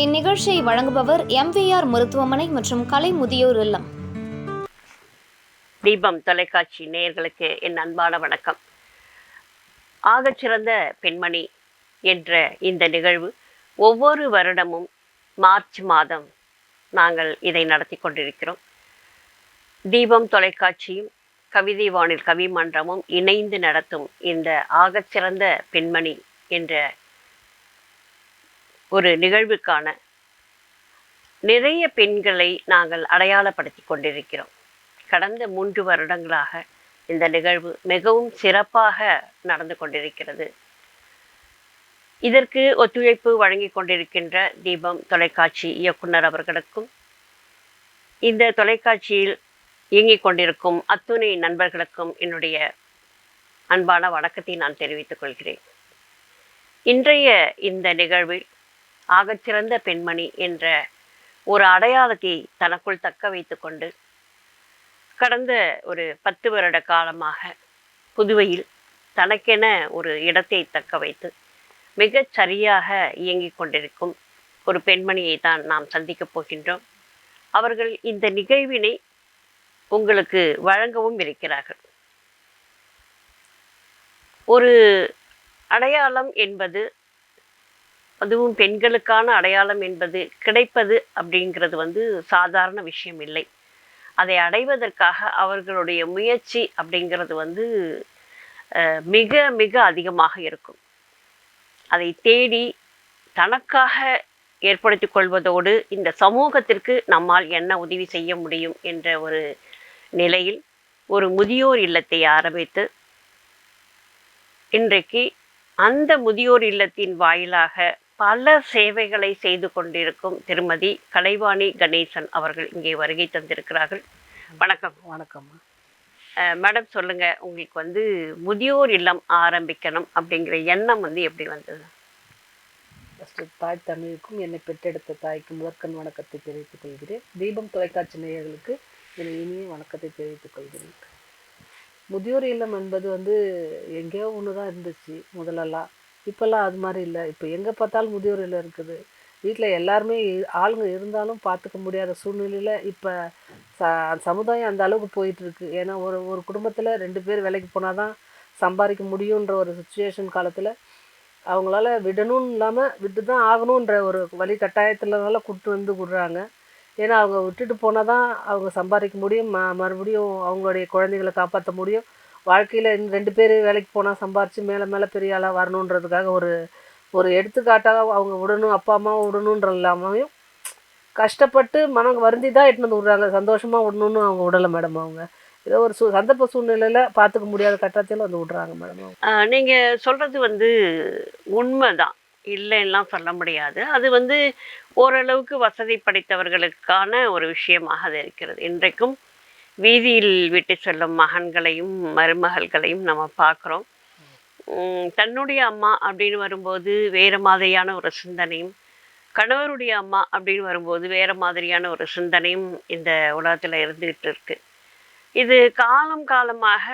இந்நிகழ்ச்சியை வழங்குபவர் MVR மருத்துவமனை மற்றும் கலை முதியோர் இல்லம். தீபம் தொலைக்காட்சி நேயர்களுக்கு என் அன்பான வணக்கம். ஆகச்சிறந்த பெண்மணி என்ற இந்த நிகழ்வு ஒவ்வொரு வருடமும் மார்ச் மாதம் நாங்கள் இதை நடத்தி கொண்டிருக்கிறோம். தீபம் தொலைக்காட்சியும் கவிதை வானில் கவி மன்றமும் இணைந்து நடத்தும் இந்த ஆகச்சிறந்த பெண்மணி என்ற ஒரு நிகழ்வுக்கான நிறைய பெண்களை நாங்கள் அடையாளப்படுத்தி கொண்டிருக்கிறோம். கடந்த 3 வருடங்களாக இந்த நிகழ்வு மிகவும் சிறப்பாக நடந்து கொண்டிருக்கிறது. இதற்கு ஒத்துழைப்பு வழங்கி கொண்டிருக்கின்ற தீபம் தொலைக்காட்சி இயக்குனர் அவர்களுக்கும், இந்த தொலைக்காட்சியில் இயங்கிக் கொண்டிருக்கும் அத்துணை நண்பர்களுக்கும் என்னுடைய அன்பான வணக்கத்தை நான் தெரிவித்துக் கொள்கிறேன். இன்றைய இந்த நிகழ்வில் ஆகச்சிறந்த பெண்மணி என்ற ஒரு அடையாளத்தை தனக்குள் தக்க வைத்து கொண்டு கடந்த ஒரு 10 வருட காலமாக புதுவையில் தனக்கென ஒரு இடத்தை தக்க வைத்து மிகச் சரியாக இயங்கிக் கொண்டிருக்கும் ஒரு பெண்மணியை தான் நாம் சந்திக்கப் போகின்றோம். அவர்கள் இந்த நிகழ்வினை உங்களுக்கு வழங்கவும் இருக்கிறார்கள். ஒரு அடையாளம் என்பது, அதுவும் பெண்களுக்கான அடையாளம் என்பது கிடைப்பது அப்படிங்கிறது சாதாரண விஷயம் இல்லை. அதை அடைவதற்காக அவர்களுடைய முயற்சி அப்படிங்கிறது மிக மிக அதிகமாக இருக்கும். அதை தேடி தனக்காக ஏற்படுத்தி கொள்வதோடு இந்த சமூகத்திற்கு நம்மால் என்ன உதவி செய்ய முடியும் என்ற ஒரு நிலையில் ஒரு முதியோர் இல்லத்தை ஆரம்பித்து இன்றைக்கு அந்த முதியோர் இல்லத்தின் வாயிலாக பல சேவைகளை செய்து கொண்டிருக்கும் திருமதி கலைவாணி கணேசன் அவர்கள் இங்கே வருகை தந்திருக்கிறார்கள். வணக்கம். வணக்கம் மேடம், சொல்லுங்க, உங்களுக்கு முதியோர் இல்லம் ஆரம்பிக்கணும் அப்படிங்கிற எண்ணம் எப்படி வந்தது? ஃபஸ்ட்டு தாய் தமிழுக்கும் என்னை பெற்றெடுத்த தாய்க்கு முதற்கண் வணக்கத்தை தெரிவித்துக் கொள்கிறேன். தீபம் தொலைக்காட்சி நேயர்களுக்கு என் இனிய வணக்கத்தை தெரிவித்துக் கொள்கிறேன். முதியோர் இல்லம் என்பது எங்கேயோ ஒன்று தான் இருந்துச்சு முதலெல்லாம். இப்போல்லாம் அது மாதிரி இல்லை. இப்போ எங்கே பார்த்தாலும் முதியோர் இல்லம் இருக்குது. வீட்டில் எல்லாருமே ஆளுங்க இருந்தாலும் பார்த்துக்க முடியாத சூழ்நிலையில் இப்போ சமுதாயம் அந்த அளவுக்கு போயிட்டுருக்கு. ஏன்னா ஒரு குடும்பத்தில் 2 பேர் வேலைக்கு போனால் தான் சம்பாதிக்க முடியுன்ற ஒரு சுச்சுவேஷன் காலத்தில் அவங்களால விடணும்னு இல்லாமல் விட்டு தான் ஆகணுன்ற ஒரு வழி கட்டாயத்தினால கூப்பிட்டு விடுறாங்க. ஏன்னா அவங்க விட்டுட்டு போனால் தான் அவங்க சம்பாதிக்க முடியும், மறுபடியும் அவங்களுடைய குழந்தைகளை காப்பாற்ற முடியும். வாழ்க்கையில் 2 பேர் வேலைக்கு போனால் சம்பாரித்து மேலே பெரிய ஆளாக வரணுன்றதுக்காக ஒரு எடுத்துக்காட்டாக அவங்க விடணும், அப்பா அம்மாவை விடணுன்ற இல்லாமையும் கஷ்டப்பட்டு மனம் வருந்தி தான் எட்டுன்னு விடுறாங்க. சந்தோஷமாக விடணுன்னு அவங்க விடலை மேடம். அவங்க ஏதோ ஒரு சந்தர்ப்ப சூழ்நிலையில் பார்த்துக்க முடியாத கட்டத்தில் விடுறாங்க மேடம். நீங்கள் சொல்கிறது உண்மைதான், இல்லைன்னெலாம் சொல்ல முடியாது. அது ஓரளவுக்கு வசதி படைத்தவர்களுக்கான ஒரு விஷயமாக அது இருக்கிறது. இன்றைக்கும் வீதியில் விட்டு செல்லும் மகன்களையும் மருமகள்களையும் நம்ம பார்க்குறோம். தன்னுடைய அம்மா அப்படின்னு வரும்போது வேறு மாதிரியான ஒரு சிந்தனையும், கணவருடைய அம்மா அப்படின்னு வரும்போது வேறு மாதிரியான ஒரு சிந்தனையும் இந்த உலகத்தில் இருந்துகிட்டு இருக்கு. இது காலமாக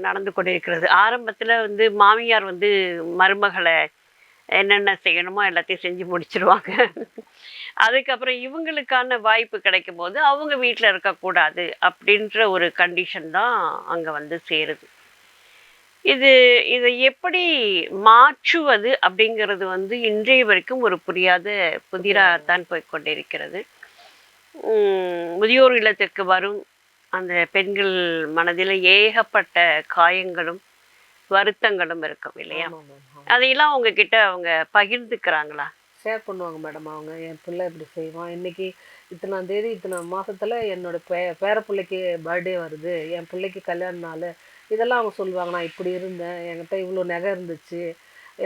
நடந்து கொண்டிருக்கிறது. ஆரம்பத்தில் மாமியார் மருமகளை என்னென்ன செய்யணுமோ எல்லாத்தையும் செஞ்சு முடிச்சிருவாங்க. அதுக்கப்புறம் இவங்களுக்கான வாய்ப்பு கிடைக்கும் போது அவங்க வீட்டில் இருக்கக்கூடாது அப்படின்ற ஒரு கண்டிஷன் தான் அங்கே சேருது. இதை எப்படி மாற்றுவது அப்படிங்கிறது இன்றைய வரைக்கும் ஒரு புரியாத புதிராகத்தான் போய்கொண்டிருக்கிறது. முதியோர் இல்லத்திற்கு வரும் அந்த பெண்கள் மனதில் ஏகப்பட்ட காயங்களும் வருத்தங்களும் இருக்கும் இல்லையா? அதையெல்லாம் உங்ககிட்ட அவங்க பகிர்ந்துக்கிறாங்களா? ஷேர் பண்ணுவாங்க மேடம். அவங்க என் பிள்ளை இப்படி செய்வான், இன்றைக்கி இத்தனாம் தேதி இத்தனை மாதத்தில் என்னோடய பேர பிள்ளைக்கு பர்த்டே வருது, என் பிள்ளைக்கு கல்யாண நாள், இதெல்லாம் அவங்க சொல்லுவாங்க. நான் இப்படி இருந்தேன், என்கிட்ட இவ்வளோ நகை இருந்துச்சு,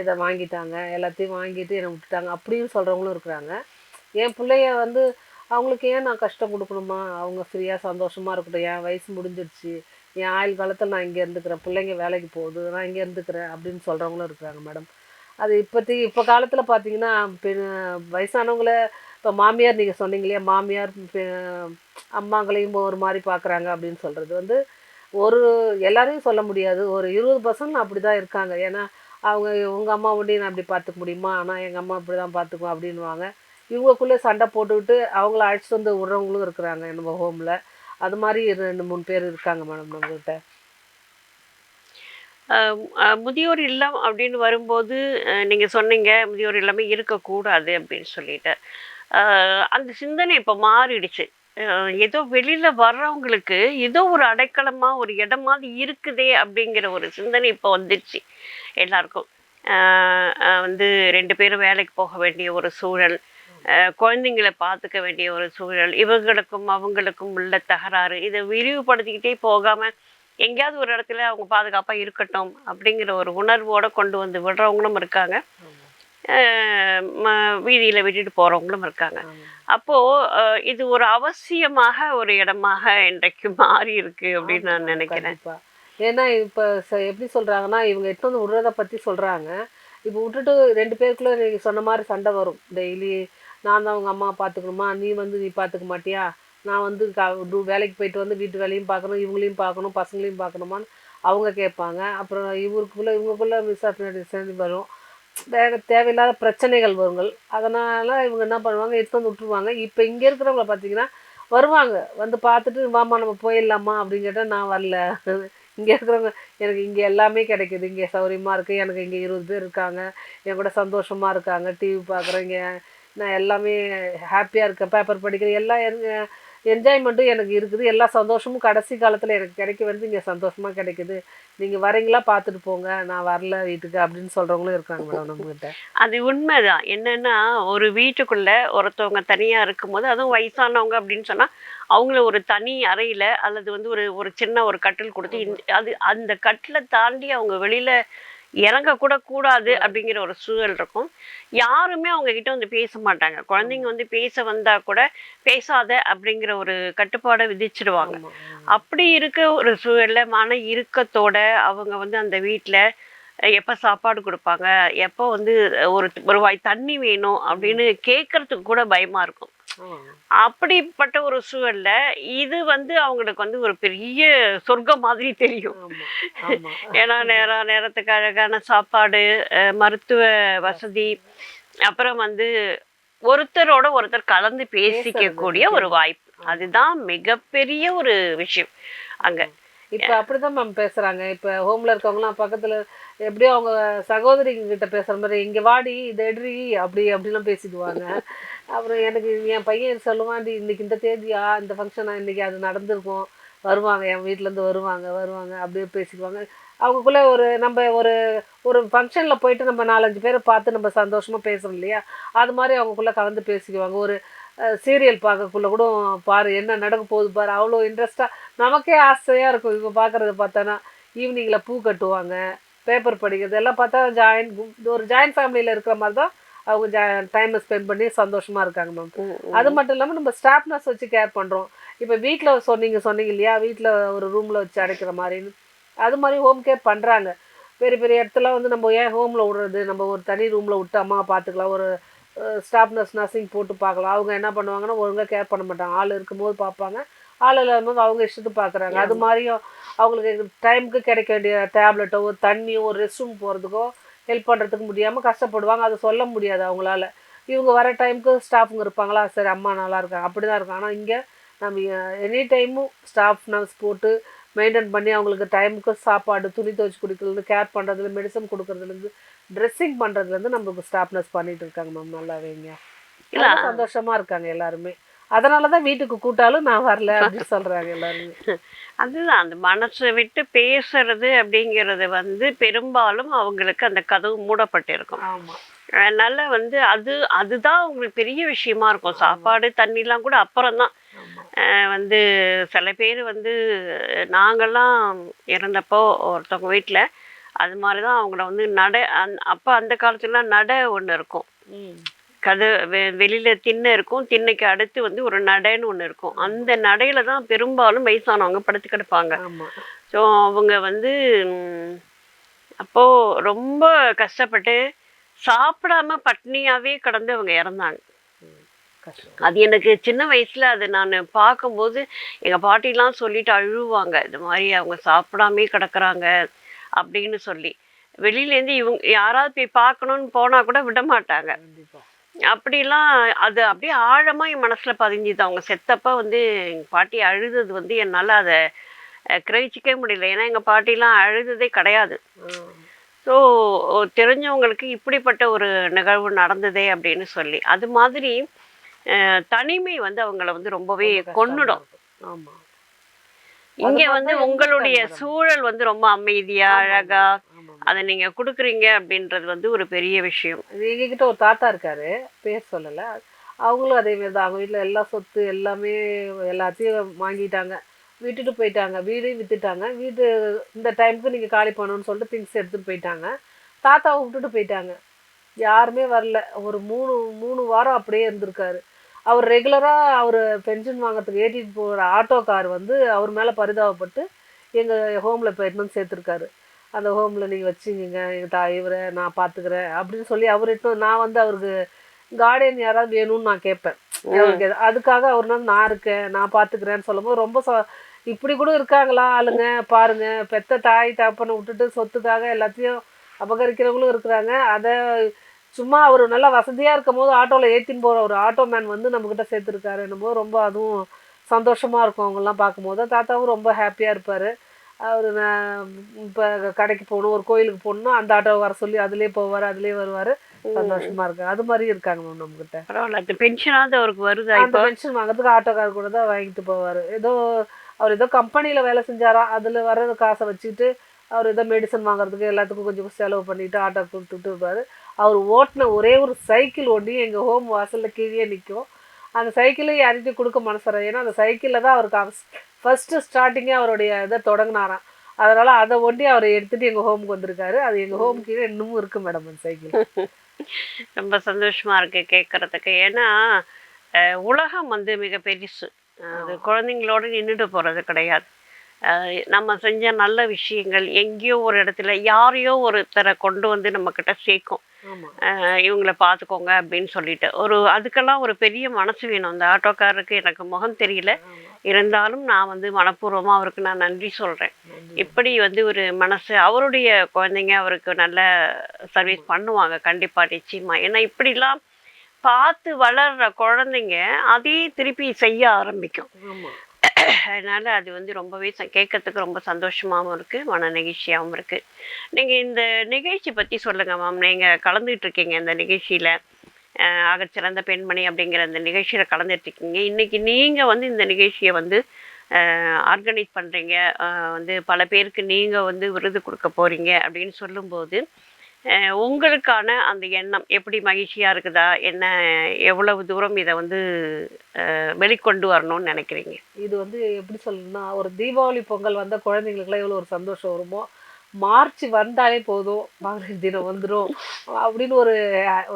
இதை வாங்கிட்டாங்க, எல்லாத்தையும் வாங்கிட்டு என்னை விட்டுட்டாங்க அப்படின்னு சொல்கிறவங்களும் இருக்கிறாங்க. என் பிள்ளைய அவங்களுக்கு ஏன் நான் கஷ்டம் கொடுக்கணுமா? அவங்க ஃப்ரீயாக சந்தோஷமாக இருக்கட்டும், என் வயசு முடிஞ்சிடுச்சு, என் ஆயுள் காலத்தில் நான் இங்கே இருந்துக்கிறேன், பிள்ளைங்க வேலைக்கு போகுது, நான் இங்கே இருந்துக்கிறேன் அப்படின்னு சொல்கிறவங்களும் இருக்கிறாங்க மேடம். அது இப்போ காலத்தில் பார்த்தீங்கன்னா வயசானவங்கள இப்போ மாமியார், நீங்கள் சொன்னீங்க இல்லையா, மாமியார் அம்மாங்களையும் ஒரு மாதிரி பார்க்குறாங்க அப்படின்னு சொல்கிறது எல்லாரையும் சொல்ல முடியாது. ஒரு 20% அப்படி தான் இருக்காங்க. ஏன்னா அவங்க உங்கள் அம்மா ஒண்டி நான் அப்படி பார்த்துக்க முடியுமா, ஆனால் எங்கள் அம்மா இப்படி தான் பார்த்துக்குவோம் அப்படின்வாங்க. இவங்களுக்குள்ளே சண்டை போட்டுக்கிட்டு அவங்கள அழைச்சிட்டு வந்து விடுறவங்களும் இருக்கிறாங்க நம்ம ஹோமில். அது மாதிரி 2-3 பேர் இருக்காங்க மேடம் நம்மகிட்ட. முதியோர் இல்லம் அப்படின்னு வரும்போது நீங்க சொன்னீங்க முதியோர் இல்லமே இருக்கக்கூடாது அப்படின்னு சொல்லிட்டு. அந்த சிந்தனை இப்போ மாறிடுச்சு. ஏதோ வெளியில வர்றவங்களுக்கு ஏதோ ஒரு அடைக்கலமா ஒரு இடமாவது இருக்குதே அப்படிங்கிற ஒரு சிந்தனை இப்போ வந்துடுச்சு எல்லாருக்கும். வந்து 2 பேரும் வேலைக்கு போக வேண்டிய ஒரு சூழல், குழந்தைங்கள பார்த்துக்க வேண்டிய ஒரு சூழல், இவங்களுக்கும் அவங்களுக்கும் உள்ள தகராறு, இதை விரிவுபடுத்திக்கிட்டே போகாம எங்கேயாவது ஒரு இடத்துல அவங்க பாதுகாப்பா இருக்கட்டும் அப்படிங்கிற ஒரு உணர்வோட கொண்டு வந்து விடுறவங்களும் இருக்காங்க. வீதியில விட்டுட்டு போறவங்களும் இருக்காங்க. அப்போ இது ஒரு அவசியமாக ஒரு இடமாக இன்றைக்கு மாறி இருக்கு அப்படின்னு நான் நினைக்கிறேன். ஏன்னா இப்போ எப்படி சொல்றாங்கன்னா, இவங்க எடுத்து வந்து விடுறத பத்தி சொல்றாங்க. இப்போ விட்டுட்டு 2 பேருக்குள்ள நீங்க சொன்ன மாதிரி சண்டை வரும். டெய்லி நான் தான் அவங்க அம்மா பார்த்துக்கணுமா, நீ வந்து நீ பார்த்துக்க மாட்டியா, நான் வந்து வேலைக்கு போயிட்டு வந்து வீட்டு வேலையும் பார்க்கணும், இவங்களையும் பார்க்கணும், பசங்களையும் பார்க்கணுமான்னு அவங்க கேட்பாங்க. அப்புறம் இவங்களுக்குள்ள மிஸ் அண்டர்ஸ்டாண்டிங் வரும். வேறு தேவையில்லாத பிரச்சனைகள் வருங்கள். அதனால் இவங்க என்ன பண்ணுவாங்க, எடுத்து வந்து விட்டுருவாங்க. இப்போ இங்கே இருக்கிறவங்கள பார்த்தீங்கன்னா வருவாங்க, வந்து பார்த்துட்டு வாம்மா நம்ம போயிடலாமா அப்படின்னு கேட்டால் நான் வரல. இங்கே இருக்கிறவங்க எனக்கு இங்கே எல்லாமே கிடைக்குது, இங்கே சௌகரியமாக இருக்குது, எனக்கு இங்கே 20 பேர் இருக்காங்க, என் கூட சந்தோஷமாக இருக்காங்க, டிவி பார்க்குறேன், இங்கே நான் எல்லாமே ஹாப்பியாக இருக்கேன், பேப்பர் படிக்கிறேன், எல்லாம் என்ஜாய்மெண்ட்டும் எனக்கு இருக்குது, எல்லா சந்தோஷமும் கடைசி காலத்தில் எனக்கு கிடைக்க வந்து இங்கே சந்தோஷமாக கிடைக்குது, நீங்கள் வரீங்களா பார்த்துட்டு போங்க, நான் வரல வீட்டுக்கு அப்படின்னு சொல்கிறவங்களும் இருக்காங்க மேடம் நம்மகிட்ட. அது உண்மைதான். என்னன்னா ஒரு வீட்டுக்குள்ள ஒருத்தவங்க தனியாக இருக்கும்போது, அதுவும் வயசானவங்க அப்படின்னு சொன்னால் அவங்கள ஒரு தனி அறையில் அல்லது வந்து ஒரு ஒரு சின்ன ஒரு கட்டில் கொடுத்து அது அந்த கட்டிலை தாண்டி அவங்க வெளியில் இறங்கக்கூட கூடாது அப்படிங்கிற ஒரு சூழல் இருக்கும். யாருமே அவங்க கிட்ட வந்து பேச மாட்டாங்க. குழந்தைங்க வந்து பேச வந்தா கூட பேசாத அப்படிங்கிற ஒரு கட்டுப்பாடை விதிச்சிடுவாங்க. அப்படி இருக்க ஒரு சூழல்ல மன இறுக்கத்தோட அவங்க வந்து அந்த வீட்டில் எப்போ சாப்பாடு கொடுப்பாங்க, எப்போ வந்து ஒரு வாய் தண்ணி வேணும் அப்படின்னு கேட்கறதுக்கு கூட பயமா இருக்கும். அப்படிப்பட்ட ஒரு சூழல்ல இது வந்து அவங்களுக்கு வந்து ஒரு பெரிய சொர்க்கம் மாதிரி தெரியும். ஏன்னா நேரத்துக்கு அழகான சாப்பாடு, மருத்துவ வசதி, அப்புறம் வந்து ஒருத்தரோட ஒருத்தர் கலந்து பேசிக்கக்கூடிய ஒரு வாய்ப்பு. அதுதான் மிகப்பெரிய ஒரு விஷயம் அங்க. இப்போ அப்படிதான் மேம் பேசுறாங்க. இப்போ ஹோம்ல இருக்கவங்களாம் பக்கத்துல எப்படியோ அவங்க சகோதரிங்க கிட்ட பேசுற மாதிரி, இங்க வாடி இதை எடுறி அப்படிலாம் பேசிடுவாங்க. அப்புறம் எனக்கு என் பையன் சொல்லுவான், இன்னைக்கு இந்த தேதியா இந்த ஃபங்க்ஷனா, இன்னைக்கு அது நடந்திருக்கும், வருவாங்க என் வீட்டிலேருந்து வருவாங்க அப்படியே பேசிக்குவாங்க. அவங்களுக்குள்ள நம்ம ஒரு ஃபங்க்ஷனில் போயிட்டு நம்ம 4-5 பேரை பார்த்து நம்ம சந்தோஷமாக பேசுகிறோம் இல்லையா, அது மாதிரி அவங்களுக்குள்ள கலந்து பேசிக்குவாங்க. ஒரு சீரியல் பார்க்கக்குள்ள கூட பாரு என்ன நடக்க போகுது பாரு, அவ்வளோ இன்ட்ரெஸ்ட்டாக நமக்கே ஆசையாக இருக்கும். இப்போ பார்க்குறத பார்த்தோன்னா ஈவினிங்கில் பூ கட்டுவாங்க, பேப்பர் படிக்கிறது எல்லாம் பார்த்தா ஒரு ஜாயின்ட் ஃபேமிலியில் இருக்கிற மாதிரி தான் அவங்க டைமை ஸ்பெண்ட் பண்ணி சந்தோஷமாக இருக்காங்க மேம். அது மட்டும் இல்லாமல் நம்ம ஸ்டாஃப் நர்ஸ் வச்சு கேர் பண்ணுறோம். இப்போ வீட்டில் சொன்னீங்க இல்லையா, வீட்டில் ஒரு ரூமில் வச்சு அடைக்கிற மாதிரின்னு, அது மாதிரி ஹோம் கேர் பண்ணுறாங்க. பெரிய பெரிய இடத்துல வந்து நம்ம ஏன் ஹோமில் விடுறது, நம்ம ஒரு தனி ரூமில் விட்டு அம்மா பார்த்துக்கலாம், ஒரு ஸ்டாஃப் நர்சிங் போட்டு பார்க்கலாம். அவங்க என்ன பண்ணுவாங்கன்னா ஒழுங்காக கேர் பண்ண மாட்டாங்க, ஆள் இருக்கும்போது பார்ப்பாங்க, ஆள் இல்லாதபோது அவங்க இஷ்டத்துக்கு பார்க்குறாங்க. அது மாதிரியும் அவங்களுக்கு டைமுக்கு கிடைக்க வேண்டிய டேப்லெட்டோ ஒரு தண்ணியோ ஒரு ரெஸ்ட் ரூம் போகிறதுக்கோ ஹெல்ப் பண்ணுறதுக்கு முடியாமல் கஷ்டப்படுவாங்க. அதை சொல்ல முடியாது அவங்களால. இவங்க வர டைமுக்கு ஸ்டாஃபுங்க இருப்பாங்களா, சரி அம்மா நல்லா இருக்காங்க அப்படி தான் இருக்கும். ஆனால் இங்கே நம்ம எனி டைமும் ஸ்டாஃப் நர்ஸ் போட்டு மெயின்டைன் பண்ணி அவங்களுக்கு டைமுக்கு சாப்பாடு, துணி துவைச்சி குடிக்கிறதுலேருந்து, கேர் பண்ணுறதுல, மெடிசன் கொடுக்குறதுலேருந்து, ட்ரெஸ்ஸிங் பண்ணுறதுலேருந்து நம்மளுக்கு ஸ்டாஃப் நர்ஸ் பண்ணிட்டு இருக்காங்க மேம். நல்லாவேங்க, இல்லை சந்தோஷமாக இருக்காங்க எல்லாருமே. அதனால தான் வீட்டுக்கு கூட்டாலும் நான் வரல அப்படின்னு சொல்கிறாங்க எல்லாருமே. அதுதான் அந்த மனசை விட்டு பேசுறது அப்படிங்கிறது வந்து பெரும்பாலும் அவங்களுக்கு அந்த கதவு மூடப்பட்டிருக்கும். ஆமாம், அதனால வந்து அதுதான் அவங்களுக்கு பெரிய விஷயமா இருக்கும். சாப்பாடு தண்ணிலாம் கூட அப்புறம்தான். வந்து சில பேர் வந்து நாங்கள்லாம் இறந்தப்போ ஒருத்தவங்க வீட்டில் அது மாதிரி தான் அவங்கள வந்து அப்போ அந்த காலத்துலலாம் நடை ஒன்று இருக்கும். வெளியில் திண்ணை இருக்கும், திண்ணைக்கு அடுத்து வந்து ஒரு நடைன்னு ஒன்று இருக்கும். அந்த நடையில தான் பெரும்பாலும் வயசானவங்க படுத்து கிடப்பாங்க. ஸோ அவங்க வந்து அப்போது ரொம்ப கஷ்டப்பட்டு சாப்பிடாம பட்னியாகவே கடந்து அவங்க இறந்தாங்க. அது எனக்கு சின்ன வயசில் அது நான் பார்க்கும்போது எங்கள் பாட்டிலாம் சொல்லிட்டு அழுவாங்க, இது மாதிரி அவங்க சாப்பிடாமே கிடக்குறாங்க அப்படின்னு சொல்லி. வெளியிலேருந்து இவங்க யாராவது போய் பார்க்கணுன்னு போனால் கூட விட மாட்டாங்க. அப்படிலாம் அது அப்படியே ஆழமா என் மனசுல பதிஞ்சுது. அவங்க செத்தப்ப வந்து எங்க பாட்டி அழுதது வந்து என்னால அத கிரகிச்சிக்கவே முடியல. ஏன்னா எங்க பாட்டிலாம் அழுததே கிடையாது. ஸோ தெரிஞ்சவங்களுக்கு இப்படிப்பட்ட ஒரு நிகழ்வு நடந்ததே அப்படின்னு சொல்லி. அது மாதிரி தனிமை வந்து அவங்கள வந்து ரொம்பவே ரொம்ப கஷ்டமா கொன்னுடும். இருக்கும். ஆமா. அது இங்க மாதிரி வந்து தான் உங்களுடைய இருந்திருக்காங்க மேடம். சூழல் வந்து ரொம்ப அமைதியா, ஆமா அழகா மேடம். ஆமா அத மேடம். நீங்க குடுக்குறீங்க அப்படின்றது வந்து ஒரு பெரிய விஷயம். எங்ககிட்ட ஒரு தாத்தா இருக்காரு. பேர் சொல்லல. அவங்களும் அதே மாரி தான். அவங்க வீட்ல எல்லா சொத்து எல்லாமே எல்லாத்தையும் வாங்கிட்டாங்க. விட்டுட்டு போயிட்டாங்க. வீடையும் வித்துட்டாங்க. வீடு இந்த டைம்க்கு நீங்க காலி பண்ணணும்னு சொல்லிட்டு திங்ஸ் எடுத்துட்டு போயிட்டாங்க. தாத்தாவ விட்டுட்டு போயிட்டாங்க. யாருமே வரல. ஒரு 3 வாரம் அப்படியே இருந்திருக்காரு. அவர் ரெகுலரா அவரு பென்ஷன் வாங்குறதுக்கு ஏத்திட்டு போற ஆட்டோக்கார் வந்து அவர் மேல பரிதாபப்பட்டு எங்க ஹோம்ல இப்ப எடுத்துட்டு வந்து சேர்த்துருக்காரு. அந்த ஹோம்ல நீங்க வச்சுக்கங்க. எங்க இவர நான் பார்த்துக்கிறேன் அப்படின்னு சொல்லி அவரு நான் வந்து அவருக்கு கார்டியன் யாராவது வேணும்னு நான் கேட்பேன். ம். அவருக்கு அதுக்காக அவர் வந்து நான் இருக்கேன், நான் பார்த்துக்கிறேன்னு சொல்லும்போது ரொம்ப இப்படி கூட இருக்காங்களா ஆளுங்க பாருங்க. பெத்த தாய் தகப்பனை விட்டுட்டு சொத்துக்காக எல்லாத்தையும் அபகரிக்கிறவங்களும் இருக்கிறாங்க. அதை சும்மா அவர் நல்லா வசதியாக இருக்கும் போது ஆட்டோவில் ஏற்றின்னு போகிற ஒரு ஆட்டோ மேன் வந்து நம்மக்கிட்ட சேர்த்துருக்காரு என்னும்போது ரொம்ப அதுவும் சந்தோஷமாக இருக்கும் அவங்கெல்லாம் பார்க்கும்போது. தாத்தாவும் ரொம்ப ஹாப்பியாக இருப்பார். அவர் நான் இப்போ கடைக்கு போகணும் ஒரு கோயிலுக்கு போகணுன்னா அந்த ஆட்டோவை வர சொல்லி அதுலேயே போவார் அதுலேயே வருவார். ம். சந்தோஷமாக இருக்காங்க. அது மாதிரி இருக்காங்க மேம் நம்மக்கிட்ட. பரவால்ல. அந்த பென்ஷனாவது அவருக்கு வருதா அந்த இப்போ? பென்ஷன் வாங்குறதுக்கு ஆட்டோக்காரர் கூட தான் வாங்கிட்டு போவார். ஏதோ அவர் ஏதோ கம்பெனியில் வேலை செஞ்சாராம். அதில் வர்ற காசை வச்சுட்டு அவர் ஏதோ மெடிசன் வாங்குறதுக்கு எல்லாத்துக்கும் கொஞ்சம் செலவு பண்ணிவிட்டு ஆட்டோ கொடுத்துட்டு இருப்பார். அவர் ஓட்டின ஒரே ஒரு சைக்கிள் ஒண்டி எங்கள் ஹோம் வாசலில் கீழே நிற்கும். அந்த சைக்கிளை யார்கிட்டையும் கொடுக்க மனசு வராது. ஏன்னா அந்த சைக்கிளில் தான் அவருக்கு ஃபஸ்ட்டு ஸ்டார்டிங்கே அவருடைய இதை தொடங்கினாராம். அதனால் அதை ஒண்டி அவர் எடுத்துகிட்டு எங்கள் ஹோமுக்கு வந்திருக்காரு. அது எங்கள் ஹோம் கீழே இன்னமும் இருக்குது மேடம் அந்த சைக்கிள். ரொம்ப சந்தோஷமா இருக்கு கேட்கறதுக்கு. ஏன்னா, உலகம் வந்து மிக பெருசு. அது குழந்தைங்களோட நின்னுட்டு போறது கிடையாது. நம்ம செஞ்ச நல்ல விஷயங்கள் எங்கேயோ ஒரு இடத்துல யாரையோ ஒருத்தரை கொண்டு வந்து நம்மக்கிட்ட சேர்க்கும். ஆமாம் இவங்கள பார்த்துக்கோங்க அப்படின்னு சொல்லிட்டு. அதுக்கெல்லாம் ஒரு பெரிய மனசு வேணும். அந்த ஆட்டோக்காரருக்கு எனக்கு முகம் தெரியல. ஆமாம். இருந்தாலும் நான் வந்து மனப்பூர்வமா அவருக்கு நான் நன்றி சொல்றேன். இப்படி வந்து ஒரு மனசு அவருடைய குழந்தைங்க அவருக்கு நல்ல சர்வீஸ் பண்ணுவாங்க கண்டிப்பா, நிச்சயமா. ஏன்னா இப்படிலாம் பார்த்து வளர்ற குழந்தைங்க அதே திருப்பி செய்ய ஆரம்பிக்கும். ஆமாம். அதனால அது வந்து ரொம்பவே கேட்கறதுக்கு ரொம்ப சந்தோஷமாவும் இருக்கு, மன நெகிழ்ச்சியாவும் இருக்கு. நீங்க இந்த நிகழ்ச்சி பத்தி சொல்லுங்க மேம். நீங்க கலந்துட்டு இருக்கீங்க இந்த நிகழ்ச்சியில. ஆகச்சிறந்த பெண்மணி அப்படிங்கிற அந்த நிகழ்ச்சியில கலந்துட்டு இருக்கீங்க. இன்னைக்கு நீங்க வந்து இந்த நிகழ்ச்சியை வந்து ஆர்கனைஸ் பண்றீங்க. வந்து பல பேருக்கு நீங்க வந்து விருது கொடுக்க போறீங்க அப்படின்னு சொல்லும்போது உங்களுக்கான அந்த எண்ணம் எப்படி மகிழ்ச்சியா இருக்குதா? என்ன எவ்வளவு தூரம் இதை வந்து வெளிக்கொண்டு வரணும்னு நினைக்கிறீங்க? இது வந்து எப்படி சொல்லணும்னா, ஒரு தீபாவளி, பொங்கல் வந்தா குழந்தைங்களுக்குலாம் எவ்வளோ ஒரு சந்தோஷம் வருமோ, மார்ச் வந்தாலே போதும், மகளிர் தினம் வந்துரும் அப்படின்னு ஒரு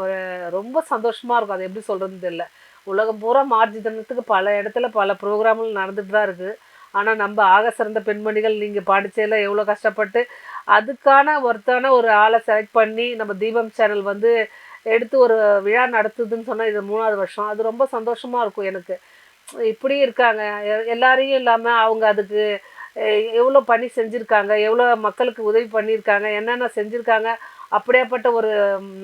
ஒரு ரொம்ப சந்தோஷமா இருக்கும். அது எப்படி சொல்றதுன்னு தெரியல. உலகம் பூரா மார்ச் தினத்துக்கு பல இடத்துல பல ப்ரோகிராம்கள் நடந்துட்டு தான் இருக்கு. ஆனா, நம்ம ஆக சிறந்த பெண்மணிகள் நீங்க படிச்சையில எவ்வளோ கஷ்டப்பட்டு, அதுக்கான ஒர்த்தான ஒரு ஆளை செலக்ட் பண்ணி, நம்ம தீபம் சேனல் வந்து எடுத்து ஒரு விழா நடத்துதுன்னு சொன்னா, இது 3வது வருஷம். அது ரொம்ப சந்தோஷமா இருக்கும் எனக்கு. இப்படி இருக்காங்க. எல்லாரையும் இல்லாம அவங்க அதுக்கு எவ்வளோ பணி செஞ்சிருக்காங்க, எவ்வளோ மக்களுக்கு உதவி பண்ணியிருக்காங்க, என்னென்ன செஞ்சிருக்காங்க. அப்படியாப்பட்ட ஒரு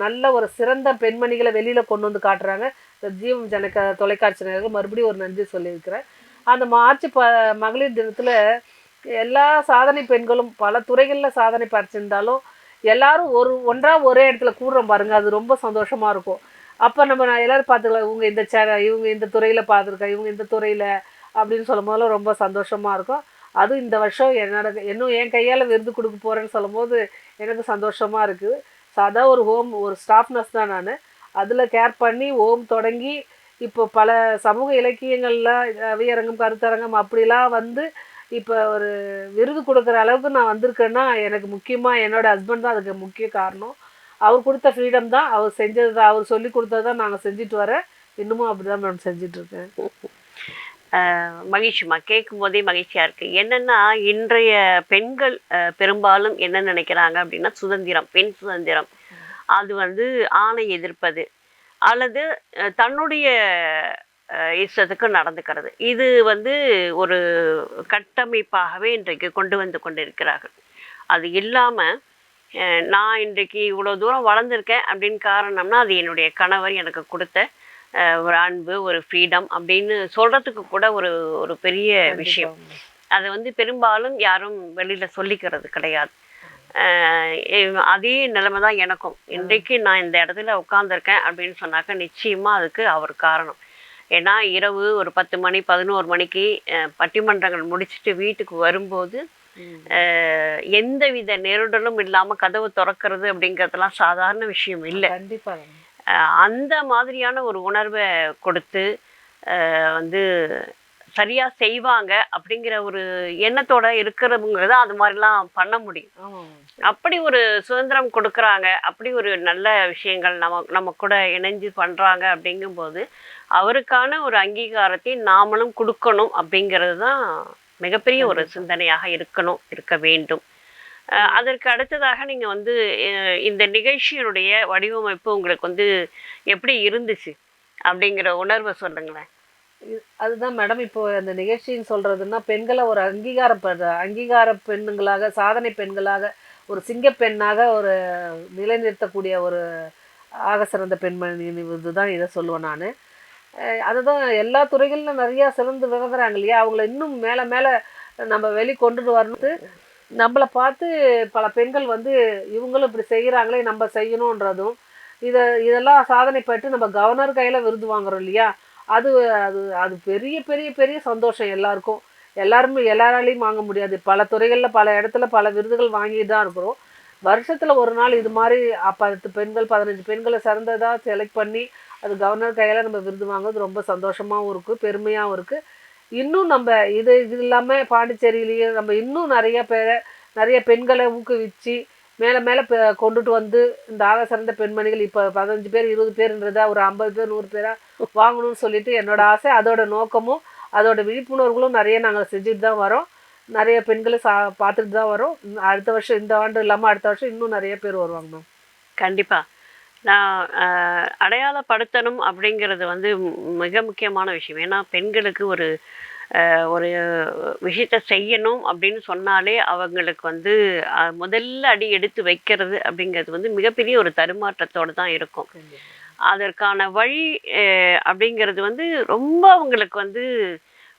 நல்ல ஒரு சிறந்த பெண்மணிகளை வெளியில கொண்டு வந்து காட்டுறாங்க. இந்த ஜீவம் தொலைக்காட்சி நேயர்களுக்கு மறுபடியும் ஒரு நன்றி சொல்லியிருக்கிறேன். அந்த மார்ச் மகளிர் தினத்துல எல்லா சாதனை பெண்களும் பல துறைகள்ல சாதனை படைச்சிருந்தாலும், எல்லாரும் ஒன்றா ஒரே இடத்துல கூடுறோம் பாருங்க, அது ரொம்ப சந்தோஷமா இருக்கும். அப்ப நம்ம எல்லாரும் பார்த்துக்கலாம். இவங்க இந்த இவங்க இந்த துறையில பார்த்துருக்காங்க, இவங்க இந்த துறையில அப்படின்னு சொல்லும்போதெல்லாம் ரொம்ப சந்தோஷமா இருக்கும். அதுவும் இந்த வருஷம் இன்னும் என் கையால விருது கொடுக்க போறேன்னு சொல்லும்போது எனக்கு சந்தோஷமா இருக்குது. சாதா ஒரு ஸ்டாஃப் நர்ஸ் தான் நானு. அதுல கேர் பண்ணி தொடங்கி இப்போ பல சமூக இலக்கியங்கள்ல கவியரங்கம், கருத்தரங்கம் அப்படிலாம் வந்து இப்போ ஒரு விருது கொடுக்குற அளவுக்கு நான் வந்திருக்கேன்னா, எனக்கு முக்கியமா என்னோட ஹஸ்பண்ட் தான் அதுக்கு முக்கிய காரணம். அவர் கொடுத்த ஃப்ரீடம் தான், அவர் செஞ்சது தான், அவர் சொல்லி கொடுத்தது தான் நாங்கள் செஞ்சுட்டு வரேன். இன்னமும் அப்படிதான் மேம் செஞ்சுட்டு இருக்கேன். மகிழ்ச்சிமா, கேட்கும் போதே மகிழ்ச்சியா இருக்கு. என்னன்னா இன்றைய பெண்கள் பெரும்பாலும் என்ன நினைக்கிறாங்க அப்படின்னா சுதந்திரம், பெண் சுதந்திரம். அது வந்து ஆணை எதிர்ப்பது அல்லது தன்னுடைய இஷ்டத்துக்கு நடந்துக்கிறது. இது வந்து ஒரு கட்டமைப்பாகவே இன்றைக்கு கொண்டு வந்து கொண்டிருக்கிறார்கள். அது இல்லாம நான் இன்றைக்கு இவ்வளோ தூரம் வளர்ந்துருக்கேன் அப்படின்னு காரணம்னா அது என்னுடைய கணவர் எனக்கு கொடுத்த ஒரு அன்பு, ஒரு ஃப்ரீடம் அப்படின்னு சொல்கிறதுக்கு கூட ஒரு ஒரு பெரிய விஷயம். அதை வந்து பெரும்பாலும் யாரும் வெளியில் சொல்லிக்கிறது கிடையாது. அதே நிலைமை தான் எனக்கும். இன்றைக்கு நான் இந்த இடத்துல உட்காந்துருக்கேன் அப்படின்னு சொன்னாக்க நிச்சயமாக அதுக்கு அவர் காரணம். ஏன்னா இரவு ஒரு 10 மணி 11 மணிக்கு பட்டிமன்றங்கள் முடிச்சுட்டு வீட்டுக்கு வரும்போது எந்தவித நெருடலும் இல்லாமல் கதவு திறக்கிறது அப்படிங்கிறதுலாம் சாதாரண விஷயம் இல்லை. கண்டிப்பாக அந்த மாதிரியான ஒரு உணர்வை கொடுத்து வந்து சரியாக செய்வாங்க அப்படிங்கிற ஒரு எண்ணத்தோட இருக்கிறவங்க தான் அது மாதிரிலாம் பண்ண முடியும். அப்படி ஒரு சுதந்திரம் கொடுக்குறாங்க, அப்படி ஒரு நல்ல விஷயங்கள் நம்ம கூட இணைஞ்சு பண்ணுறாங்க அப்படிங்கும்போது அவருக்கான ஒரு அங்கீகாரத்தை நாமளும் கொடுக்கணும் அப்படிங்கிறது தான் மிகப்பெரிய ஒரு சிந்தனையாக இருக்க வேண்டும். அதற்கு அடுத்ததாக நீங்கள் வந்து இந்த நிகழ்ச்சியினுடைய வடிவமைப்பு உங்களுக்கு வந்து எப்படி இருந்துச்சு அப்படிங்கிற உணர்வை சொல்லுங்களேன். அதுதான் மேடம், இப்போ அந்த நிகழ்ச்சின்னு சொல்றதுன்னா பெண்களை ஒரு அங்கீகார பெண்ணுங்களாக, சாதனை பெண்களாக, ஒரு சிங்க பெண்ணாக ஒரு நிலைநிறுத்தக்கூடிய ஒரு ஆக சிறந்த பெண்மணி இதுதான் இதை சொல்லுவேன் நான். அதுதான் எல்லா துறைகளிலும் நிறையா சிறந்து விளங்குறாங்க இல்லையா, அவங்கள இன்னும் மேலே மேலே நம்ம கொண்டுட்டு வரணும். நம்மளை பார்த்து பல பெண்கள் வந்து இவங்களும் இப்படி செய்கிறாங்களே நம்ம செய்யணுன்றதும் இதெல்லாம் சாதனை பட்டு நம்ம கவர்னர் கையில் விருது வாங்குறோம் இல்லையா, அது அது அது பெரிய பெரிய பெரிய சந்தோஷம் எல்லாருக்கும். எல்லாராலையும் வாங்க முடியாது. பல துறைகளில் பல இடத்துல பல விருதுகள் வாங்கிட்டு தான் இருக்கிறோம். வருஷத்தில் ஒரு நாள் இது மாதிரி 10 பெண்கள் 15 பெண்களை சிறந்ததாக செலக்ட் பண்ணி அது கவர்னர் கையில் நம்ம விருது வாங்குறது ரொம்ப சந்தோஷமாகவும் இருக்குது, பெருமையாகவும் இருக்குது. இன்னும் நம்ம இது இல்லாமல் பாண்டிச்சேரியிலேயே நம்ம இன்னும் நிறைய பெண்களை ஊக்குவிச்சு மேலே மேலே கொண்டுட்டு வந்து இந்த ஆக சிறந்த பெண்மணிகள் இப்போ 15 பேர் 20 பேருன்றதா ஒரு 50 பேர் 100 பேராக வாங்கணும்னு சொல்லிட்டு என்னோட ஆசை. அதோட நோக்கமும் அதோட விழிப்புணர்வுகளும் நிறைய நாங்கள் செஞ்சுட்டு தான் வரோம். நிறைய பெண்களை பார்த்துட்டு தான் வரோம். அடுத்த வருஷம், இந்த ஆண்டு இல்லாமல் அடுத்த வருஷம் இன்னும் நிறைய பேர் வருவாங்க மேம். கண்டிப்பாக நான் அடையாளப்படுத்தணும் அப்படிங்கிறது வந்து மிக முக்கியமான விஷயம். ஏன்னா பெண்களுக்கு ஒரு ஒரு விஷயத்த செய்யணும் அப்படின்னு சொன்னாலே அவங்களுக்கு வந்து முதல்ல அடி எடுத்து வைக்கிறது அப்படிங்கிறது வந்து மிகப்பெரிய ஒரு தடுமாற்றத்தோடு தான் இருக்கும். அதற்கான வழி அப்படிங்கிறது வந்து ரொம்ப அவங்களுக்கு வந்து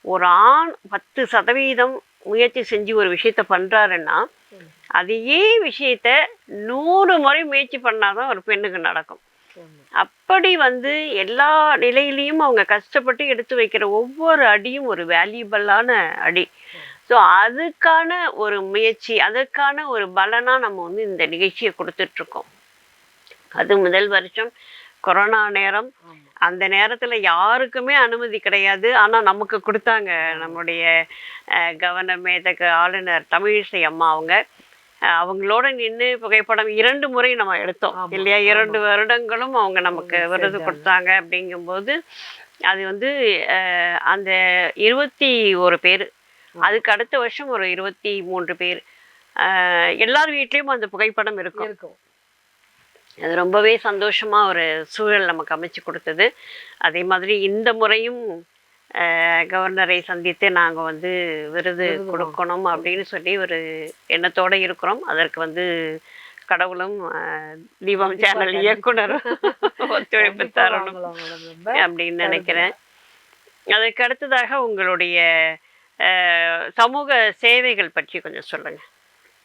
ஒரு ஆண் 10% முயற்சி செஞ்சு ஒரு விஷயத்த பண்ணுறாருன்னா அதையே விஷயத்த 100 முறை முயற்சி பண்ணாதான் ஒரு பெண்ணுக்கு நடக்கும். அப்படி வந்து எல்லா நிலையிலையும் அவங்க கஷ்டப்பட்டு எடுத்து வைக்கிற ஒவ்வொரு அடியும் ஒரு வேல்யூபிளான அடி. ஸோ அதுக்கான ஒரு முயற்சி, அதற்கான ஒரு பலனாக நம்ம வந்து இந்த நிகழ்ச்சியை கொடுத்துட்ருக்கோம். அது முதல் வருஷம் கொரோனா நேரம். அந்த நேரத்தில் யாருக்குமே அனுமதி கிடையாது. ஆனால் நமக்கு கொடுத்தாங்க நம்முடைய கவர்னர் மேதகு ஆளுநர் தமிழிசை அம்மா. அவங்களோட நின்று புகைப்படம் 2 முறை நம்ம எடுத்தோம் இல்லையா. 2 வருடங்களும் அவங்க நமக்கு விருது கொடுத்தாங்க. அப்படிங்கும்போது அது வந்து அந்த 21 பேர், அதுக்கு அடுத்த வருஷம் ஒரு 23 பேர், எல்லார் வீட்லேயும் அந்த புகைப்படம் இருக்கும். அது ரொம்பவே சந்தோஷமாக ஒரு சூழல் நமக்கு அமைச்சு கொடுத்தது. அதே மாதிரி இந்த முறையும் கவர்னரை சந்தித்து நாங்கள் வந்து விருது கொடுக்கணும் அப்படின்னு சொல்லி ஒரு எண்ணத்தோடு இருக்கிறோம். அதற்கு வந்து கடவுளும் தீபம் சேனல் இயக்குனரும் ஒத்துழைப்பு தரணும் அப்படின்னு நினைக்கிறேன். அதற்கு அடுத்ததாக உங்களுடைய சமூக சேவைகள் பற்றி கொஞ்சம் சொல்லுங்கள்.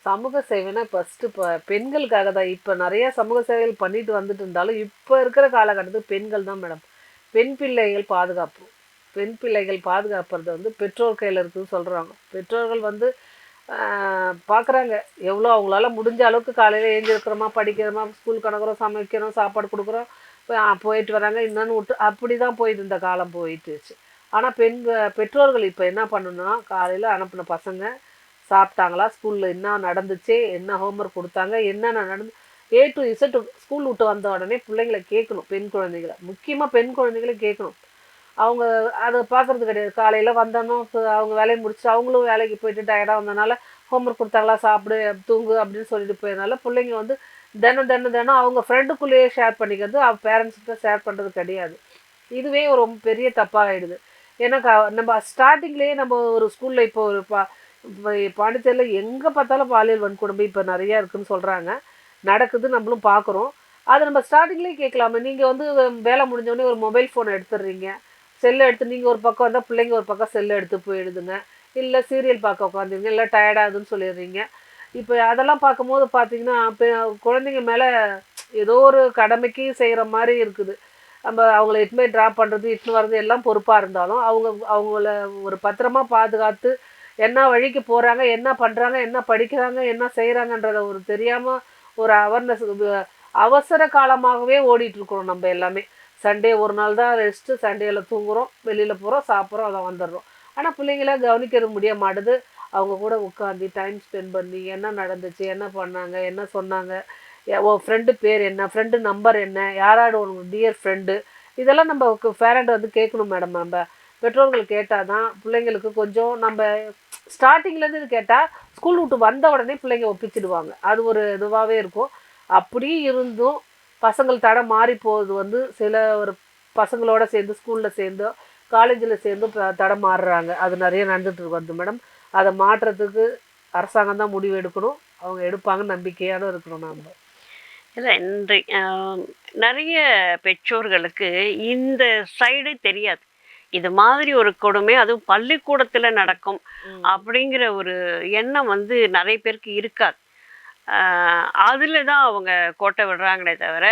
சமூக சேவைனா ஃபஸ்ட்டு இப்போ பெண்களுக்காக தான். இப்போ நிறையா சமூக சேவைகள் பண்ணிட்டு வந்துட்டு இருந்தாலும் இப்போ இருக்கிற காலகட்டத்துக்கு பெண்கள் தான் மேடம். பெண் பிள்ளைகள் பாதுகாப்புறது வந்து பெற்றோர் கையில் இருக்குதுன்னு சொல்கிறாங்க. பெற்றோர்கள் வந்து பார்க்குறாங்க எவ்வளோ அவங்களால முடிஞ்ச அளவுக்கு காலையில் எழுந்திருக்கிறோமா, படிக்கிறோமா, ஸ்கூலுக்கு அனுப்புகிறோம், சமைக்கிறோம், சாப்பாடு கொடுக்குறோம், போயிட்டு வராங்க. இன்னொன்று விட்டு அப்படி தான் போயிட்டு இந்த காலம் போயிட்டுச்சு. ஆனால் பெற்றோர்கள் இப்போ என்ன பண்ணணும்னா, காலையில் அனுப்பின பசங்க சாப்பிட்டாங்களா, ஸ்கூலில் என்ன நடந்துச்சு, என்ன ஹோம்ஒர்க் கொடுத்தாங்க, என்னென்ன நடந்து A to Z ஸ்கூல் விட்டு வந்த உடனே பிள்ளைங்களை கேட்கணும். பெண் குழந்தைகளை, முக்கியமாக பெண் குழந்தைகளை கேட்கணும். அவங்க அதை பார்க்குறது கிடையாது. காலையில் வந்தோன்னோ அவங்க வேலையை முடிச்சு அவங்களும் வேலைக்கு போயிட்டு டயர்டாக வந்தனால ஹோம்ஒர்க் கொடுத்தாங்களா, சாப்பிடு, தூங்கு அப்படின்னு சொல்லிட்டு போயதுனால பிள்ளைங்க வந்து தினம் அவங்க ஃப்ரெண்டுக்குள்ளேயே ஷேர் பண்ணிக்கிறது, பேரண்ட்ஸ்கிட்ட ஷேர் பண்ணுறது கிடையாது. இதுவே ஒரு ரொம்ப பெரிய தப்பாகிடுது. ஏன்னா நம்ம ஸ்டார்டிங்லேயே நம்ம ஒரு ஸ்கூலில் இப்போ ஒரு பாண்டிச்சேரியில் எங்கே பார்த்தாலும் பாலியல் வன்கொடுமை இப்போ நிறையா இருக்குதுன்னு சொல்கிறாங்க. நடக்குது, நம்மளும் பார்க்குறோம். அதை நம்ம ஸ்டார்டிங்லேயே கேட்கலாமே, நீங்கள் வந்து வேலை முடிஞ்சோடனே ஒரு மொபைல் ஃபோனை எடுத்துடுறீங்க, செல்லை எடுத்து நீங்கள் ஒரு பக்கம் வந்தால் பிள்ளைங்க ஒரு பக்கம் செல்லை எடுத்து போயிடுதுங்க, இல்லை சீரியல் பார்க்க உட்காந்துருங்க, இல்லை டயர்டாகுதுன்னு சொல்லிடுறீங்க. இப்போ அதெல்லாம் பார்க்கும்போது பார்த்தீங்கன்னா குழந்தைங்க மேலே ஏதோ ஒரு கடமைக்கு செய்கிற மாதிரி இருக்குது. நம்ம அவங்கள இட்டுன்னு போய் ட்ராப் பண்ணுறது இட்டுன்னு வர்றது எல்லாம் பொறுப்பாக இருந்தாலும் அவங்கள ஒரு பத்திரமா பாதுகாத்து என்ன வழிக்கு போகிறாங்க, என்ன பண்ணுறாங்க, என்ன படிக்கிறாங்க, என்ன செய்கிறாங்கன்றத ஒரு தெரியாமல் ஒரு அவேர்னஸ் அவசர காலமாகவே ஓடிட்டுருக்குறோம் நம்ம எல்லாமே. சண்டே ஒரு நாள் தான் ரெஸ்ட்டு, சண்டேயில் தூங்குகிறோம், வெளியில் போகிறோம், சாப்பிட்றோம், அதை வந்துடுறோம். ஆனால் பிள்ளைங்கள கவனிக்கிறது முடிய மாட்டுது. அவங்க கூட உட்காந்து டைம் ஸ்பெண்ட் பண்ணி என்ன நடந்துச்சு, என்ன பண்ணாங்க, என்ன சொன்னாங்க, உன் ஃப்ரெண்டு பேர் என்ன, ஃப்ரெண்டு நம்பர் என்ன, யாராவது உனக்கு டியர் ஃப்ரெண்டு, இதெல்லாம் நம்ம பேரண்ட் வந்து கேட்கணும் மேடம். நம்ம பெற்றோர்கள் கேட்டால் தான் பிள்ளைங்களுக்கு கொஞ்சம் நம்ம ஸ்டார்டிங்லேருந்து இது கேட்டால் ஸ்கூல் விட்டு வந்த உடனே பிள்ளைங்க ஒப்பிச்சிடுவாங்க. அது ஒரு இதுவாகவே இருக்கும். அப்படி இருந்தும் பசங்கள் தடம் மாறி போகிறது வந்து சில ஒரு பசங்களோட சேர்ந்து ஸ்கூலில் சேர்ந்தோ காலேஜில் சேர்ந்தும் தடம் மாறுறாங்க. அது நிறைய நடந்துட்டு வருது மேடம். அதை மாற்றுறதுக்கு அரசாங்கம் தான் முடிவு எடுக்கணும். அவங்க எடுப்பாங்க, நம்பிக்கையான இருக்கணும் நம்ம. இல்லை நிறைய பெற்றோர்களுக்கு இந்த சைடு தெரியாது. இது மாதிரி ஒரு கொடுமை அதுவும் பள்ளிக்கூடத்தில் நடக்கும் அப்படிங்கிற ஒரு எண்ணம் வந்து நிறைய பேருக்கு இருக்காது. அதில் தான் அவங்க கோட்டை விடுறாங்களே தவிர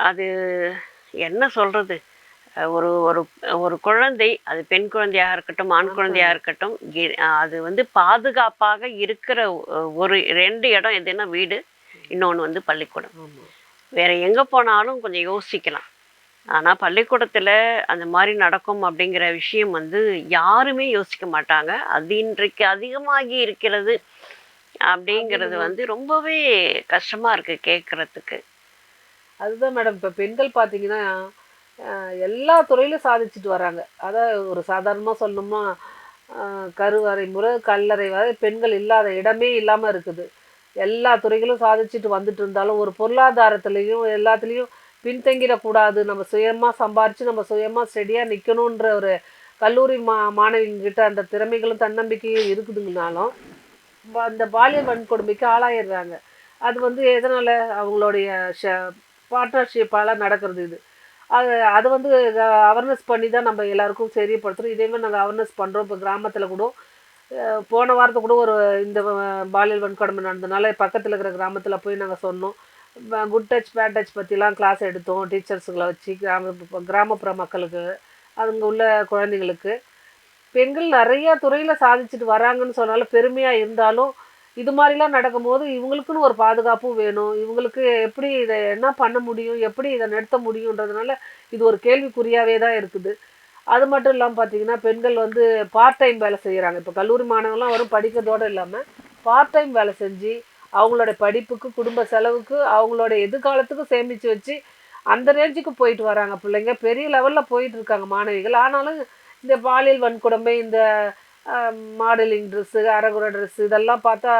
அது என்ன சொல்கிறது, ஒரு ஒரு ஒரு குழந்தை, அது பெண் குழந்தையாக இருக்கட்டும் ஆண் குழந்தையாக இருக்கட்டும், அது வந்து பாதுகாப்பாக இருக்கிற ஒரு 2 இடம் எதுன்னா வீடு, இன்னொன்று வந்து பள்ளிக்கூடம். வேறு எங்கே போனாலும் கொஞ்சம் யோசிக்கலாம். ஆனால் பள்ளிக்கூடத்தில் அந்த மாதிரி நடக்கும் அப்படிங்கிற விஷயம் வந்து யாருமே யோசிக்க மாட்டாங்க. அது இன்றைக்கு அதிகமாகி இருக்கிறது அப்படிங்கிறது வந்து ரொம்பவே கஷ்டமாக இருக்குது கேட்குறதுக்கு. அதுதான் மேடம். இப்போ பெண்கள் பார்த்தீங்கன்னா எல்லா துறையிலும் சாதிச்சுட்டு வராங்க. அதான் ஒரு சாதாரணமாக சொல்லணும்னா கருவறை முறை கல்லறை வரை பெண்கள் இல்லாத இடமே இல்லாமல் இருக்குது. எல்லா துறைகளும் சாதிச்சுட்டு வந்துட்டு இருந்தாலும் ஒரு பொருளாதாரத்துலேயும் எல்லாத்துலேயும் பின்தங்கிடக்கூடாது, நம்ம சுயமாக சம்பாரித்து நம்ம சுயமாக ஸ்டெடியாக நிற்கணுன்ற ஒரு கல்லூரி மாணவிங்கிட்ட அந்த திறமைகளும் தன்னம்பிக்கையும் இருக்குதுங்கனாலும் அந்த பாலியல் வன்கொடுமைக்கு ஆளாயிடுறாங்க. அது வந்து எதனால் அவங்களுடைய பார்ட்னர்ஷிப்பால் நடக்கிறது. இது அது வந்து அவேர்னஸ் பண்ணி தான் நம்ம எல்லாருக்கும் தெரியப்படுத்துகிறோம். இதேமாதிரி நாங்கள் அவேர்னஸ் பண்ணுறோம். இப்போ கிராமத்தில் கூட போன வாரத்தை கூட ஒரு இந்த பாலியல் வன்கொடுமை நடந்ததுனால பக்கத்தில் இருக்கிற கிராமத்தில் போய் நாங்கள் சொன்னோம். குட் டச் பேட் டச் பற்றிலாம் கிளாஸ் எடுத்தோம் டீச்சர்ஸுங்களை வச்சு. கிராமப்புற மக்களுக்கு அங்கே உள்ள குழந்தைங்களுக்கு பெண்கள் நிறையா துறையில் சாதிச்சுட்டு வராங்கன்னு சொன்னாலும் பெருமையாக இருந்தாலும் இது மாதிரிலாம் நடக்கும்போது இவங்களுக்குன்னு ஒரு பாதுகாப்பும் வேணும். இவங்களுக்கு எப்படி இதை என்ன பண்ண முடியும், எப்படி இதை நிறுத்த முடியுன்றதுனால இது ஒரு கேள்விக்குறியாகவே தான் இருக்குது. அது மட்டும் இல்லாமல் பார்த்தீங்கன்னா பெண்கள் வந்து பார்ட் டைம் வேலை செய்கிறாங்க. இப்போ கல்லூரி மாணவர்கள்லாம் வரும் படிக்கிறதோடு இல்லாமல் பார்ட் டைம் வேலை செஞ்சு அவங்களோட படிப்புக்கு குடும்ப செலவுக்கு அவங்களோட எதிர்காலத்துக்கு சேமித்து வச்சு அந்த ரேஞ்சுக்கு போயிட்டு வராங்க பிள்ளைங்க. பெரிய லெவலில் போயிட்டு இருக்காங்க மாணவிகள். ஆனாலும் இந்த பாலியல் வன்கொடுமை, இந்த மாடலிங் ட்ரெஸ்ஸு, அரகுர ட்ரெஸ்ஸு இதெல்லாம் பார்த்தா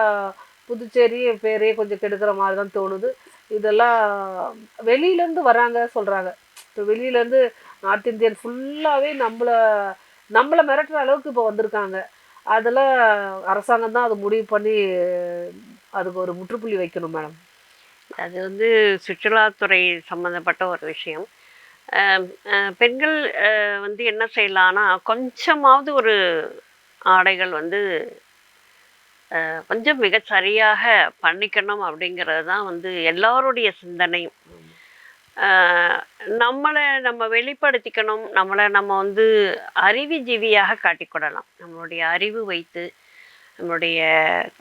புதுச்சேரி பேரே கொஞ்சம் கெடுக்கிற மாதிரி தான் தோணுது. இதெல்லாம் வெளியிலேருந்து வராங்க சொல்கிறாங்க. இப்போ வெளியிலேருந்து நார்த் இந்தியன் ஃபுல்லாகவே நம்மளை மிரட்டுற அளவுக்கு இப்போ வந்திருக்காங்க. அதில் அரசாங்கம் தான் அது முடிவு பண்ணி அதுக்கு ஒரு முற்றுப்புள்ளி வைக்கணும் மேடம். அது வந்து சுற்றுலாத்துறை சம்மந்தப்பட்ட ஒரு விஷயம். பெண்கள் வந்து என்ன செய்யலான்னா கொஞ்சமாவது ஒரு ஆடைகள் வந்து கொஞ்சம் மிக சரியாக பண்ணிக்கணும் அப்படிங்கிறது தான் வந்து எல்லாருடைய சிந்தனையும். நம்மளை நம்ம வெளிப்படுத்திக்கணும், நம்மளை நம்ம வந்து அறிவுஜீவியாக காட்டிக்கொள்ளலாம். நம்மளுடைய அறிவு வைத்து நம்மளுடைய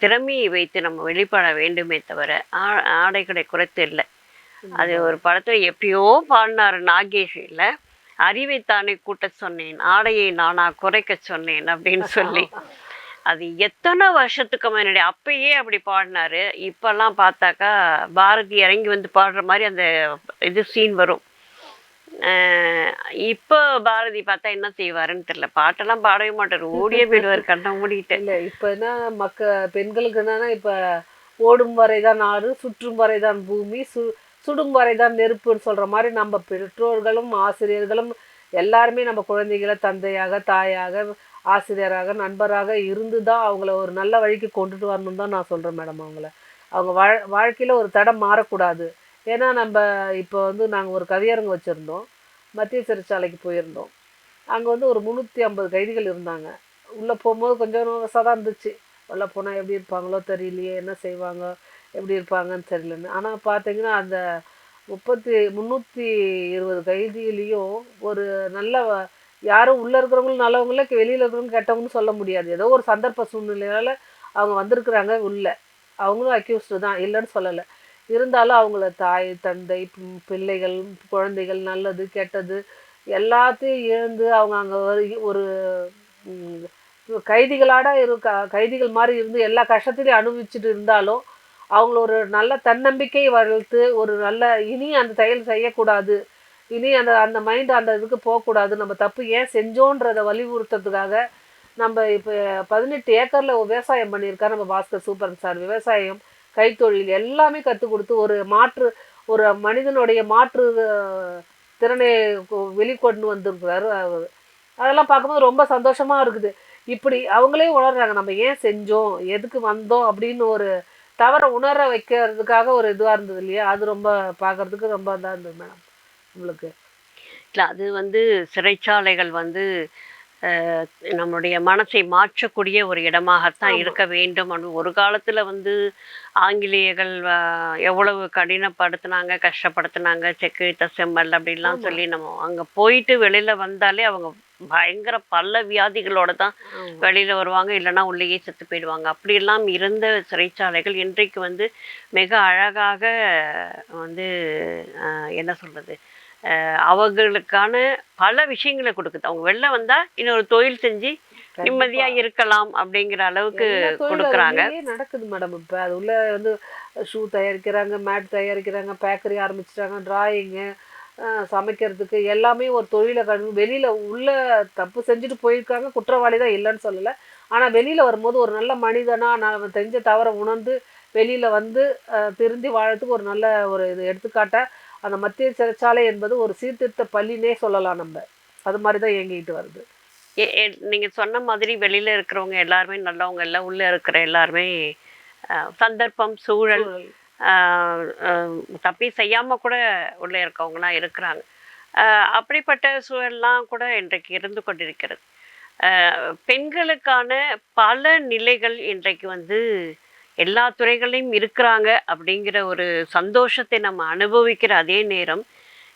திறமையை வைத்து நம்ம வெளிப்பட வேண்டுமே தவிர ஆடைகளை குறைத்து இல்லை. அது ஒரு படத்தில் எப்படியோ பாடினார் நாகேஷ், இல்லை அறிவைத்தானே கூட்ட சொன்னேன், ஆடையை நானா குறைக்க சொன்னேன் அப்படின்னு சொல்லி. அது எத்தனை வருஷத்துக்கு முன்னாடி அப்பயே அப்படி பாடினாரு. இப்போல்லாம் பார்த்தாக்கா பாரதி இறங்கி வந்து பாடுற மாதிரி அந்த இது சீன் வரும். இப்போ பாரதி பார்த்தா என்ன செய்வாருன்னு தெரியல. பாட்டெல்லாம் பாடவே மாட்டார், ஓடியே போயிடுவார் கண்ணை மூடிட்டு. இல்லை இப்போ என்ன பெண்களுக்கு என்னன்னா இப்போ ஓடும் வரைதான் நாடு, சுற்றும் வரைதான் பூமி, சுடும் வரைதான் நெருப்புன்னு சொல்கிற மாதிரி நம்ம பெற்றோர்களும் ஆசிரியர்களும் எல்லாருமே நம்ம குழந்தைகளை தந்தையாக தாயாக ஆசிரியராக நண்பராக இருந்து தான் அவங்கள ஒரு நல்ல வழிக்கு கொண்டுட்டு வரணும் தான் நான் சொல்கிறேன் மேடம். அவங்கள அவங்க வாழ்க்கையில் ஒரு தடம் மாறக்கூடாது. ஏன்னா நம்ம இப்போ வந்து நாங்கள் ஒரு கவியரங்கு வச்சுருந்தோம், மத்திய சிறைச்சாலைக்கு போயிருந்தோம். அங்கே வந்து ஒரு 350 கைதிகள் இருந்தாங்க. உள்ளே போகும்போது கொஞ்சம் நர்வஸாக தான் இருந்துச்சு. உள்ளே போனால் எப்படி இருப்பாங்களோ தெரியலையே, என்ன செய்வாங்க, எப்படி இருப்பாங்கன்னு தெரியலன்னு. ஆனால் பார்த்தீங்கன்னா அந்த 320 கைதியிலையும் ஒரு நல்ல யாரும் உள்ளே இருக்கிறவங்களும் நல்லவங்கள, வெளியில் இருக்கிறவங்க கெட்டவங்கன்னு சொல்ல முடியாது. ஏதோ ஒரு சந்தர்ப்ப சூழ்நிலையால் அவங்க வந்திருக்கிறாங்க உள்ளே. அவங்களும் அக்யூஸ்டு தான், இல்லைன்னு சொல்லலை. இருந்தாலும் அவங்கள தாய் தந்தை பிள்ளைகள் குழந்தைகள் நல்லது கெட்டது எல்லாத்தையும் இழந்து அவங்க அங்கே ஒரு கைதிகளோட கைதிகள் மாதிரி இருந்து எல்லா கஷ்டத்திலையும் அனுபவிச்சுட்டு இருந்தாலும் அவங்கள ஒரு நல்ல தன்னம்பிக்கை வளர்த்து ஒரு நல்ல இனி அந்த செயல் செய்யக்கூடாது, இனி அந்த அந்த மைண்டு அந்த இதுக்கு போகக்கூடாது, நம்ம தப்பு ஏன் செஞ்சோன்றதை வலியுறுத்துறதுக்காக நம்ம இப்போ 18 ஏக்கரில் விவசாயம் பண்ணியிருக்காரு நம்ம பாஸ்கர் சூப்பரன் சார். விவசாயம் கைத்தொழில் எல்லாமே கற்றுக் கொடுத்து ஒரு மனிதனுடைய மாற்று திறனை வெளிக்கொண்டு வந்திருக்கிறாரு அவர். அதெல்லாம் பார்க்கும்போது ரொம்ப சந்தோஷமாக இருக்குது. இப்படி அவங்களே உணர்றாங்க நம்ம ஏன் செஞ்சோம், எதுக்கு வந்தோம் அப்படின்னு ஒரு தவறை உணர வைக்கிறதுக்காக ஒரு இதுவாக இருந்தது இல்லையா? அது ரொம்ப பார்க்குறதுக்கு ரொம்ப இதாக இருந்தது மேடம் உங்களுக்கு. இல்லை, அது வந்து சிறைச்சாலைகள் வந்து நம்முடைய மனசை மாற்றக்கூடிய ஒரு இடமாகத்தான் இருக்க வேண்டும். ஒரு காலத்தில் வந்து ஆங்கிலேயர்கள் எவ்வளவு கடினப்படுத்தினாங்க, கஷ்டப்படுத்தினாங்க, செக்கிழித்த செம்மல் அப்படின்லாம் சொல்லி நம்ம அங்கே போயிட்டு வெளியில் வந்தாலே அவங்க பயங்கர பல வியாதிகளோட தான் வெளியில் வருவாங்க, இல்லைன்னா உள்ளேயே செத்து போயிடுவாங்க. அப்படியெல்லாம் இருந்த சிறைச்சாலைகள் இன்றைக்கு வந்து மிக அழகாக வந்து என்ன சொல்கிறது, அவங்களுக்கான பல விஷயங்களை கொடுக்குது. அவங்க வெளில வந்தால் இன்னொரு தொழில் செஞ்சு நிம்மதியாக இருக்கலாம் அப்படிங்கிற அளவுக்கு கொடுக்குறாங்க. நடக்குது மேடம். இப்போ அது உள்ள வந்து ஷூ தயாரிக்கிறாங்க, மேட் தயாரிக்கிறாங்க, பேக்கரி ஆரம்பிச்சிட்டாங்க, டிராயிங்கு, சமைக்கிறதுக்கு எல்லாமே ஒரு தொழிலை வெளியில் உள்ள தப்பு செஞ்சுட்டு போயிருக்காங்க, குற்றவாளி தான் இல்லைன்னு சொல்லலை. ஆனால் வெளியில் வரும்போது ஒரு நல்ல மனிதனாக நான் தெரிஞ்ச தவறை உணர்ந்து வெளியில் வந்து திருந்தி வாழறதுக்கு ஒரு நல்ல ஒரு இது எடுத்துக்காட்டாக அந்த மத்திய சிறைச்சாலை என்பது ஒரு சீர்திருத்த பள்ளினே சொல்லலாம் நம்ம. அது மாதிரி தான் இயங்கிட்டு வருது. நீங்கள் சொன்ன மாதிரி வெளியில் இருக்கிறவங்க எல்லாருமே நல்லவங்க இல்லை, உள்ளே இருக்கிற எல்லாருமே சந்தர்ப்பம் சூழல் தப்பி செய்யாமல் கூட உள்ளே இருக்கவங்களாம் இருக்கிறாங்க. அப்படிப்பட்ட சூழல்லாம் கூட இன்றைக்கு இருந்து கொண்டிருக்கிறது. பெண்களுக்கான பல நிலைகள் இன்றைக்கு வந்து எல்லா துறைகளையும் இருக்கிறாங்க அப்படிங்கிற ஒரு சந்தோஷத்தை நம்ம அனுபவிக்கிற அதே நேரம்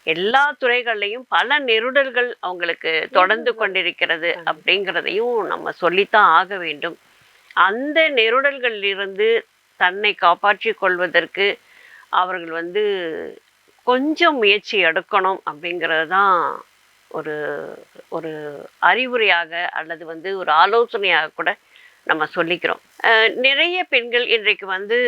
எல்லா துறைகள்லையும் பல நெருடல்கள் அவங்களுக்கு தொடர்ந்து கொண்டிருக்கிறது அப்படிங்கிறதையும் நம்ம சொல்லித்தான் ஆக வேண்டும். அந்த நெருடல்களிலிருந்து தன்னை காப்பாற்றி கொள்வதற்கு அவர்கள் வந்து கொஞ்சம் முயற்சி எடுக்கணும் அப்படிங்கிறது தான் ஒரு ஒரு அறிவுரையாக அல்லது வந்து ஒரு ஆலோசனையாக கூட நம்ம சொல்லிக்கிறோம். நிறைய பெண்கள் இன்றைக்கு வந்து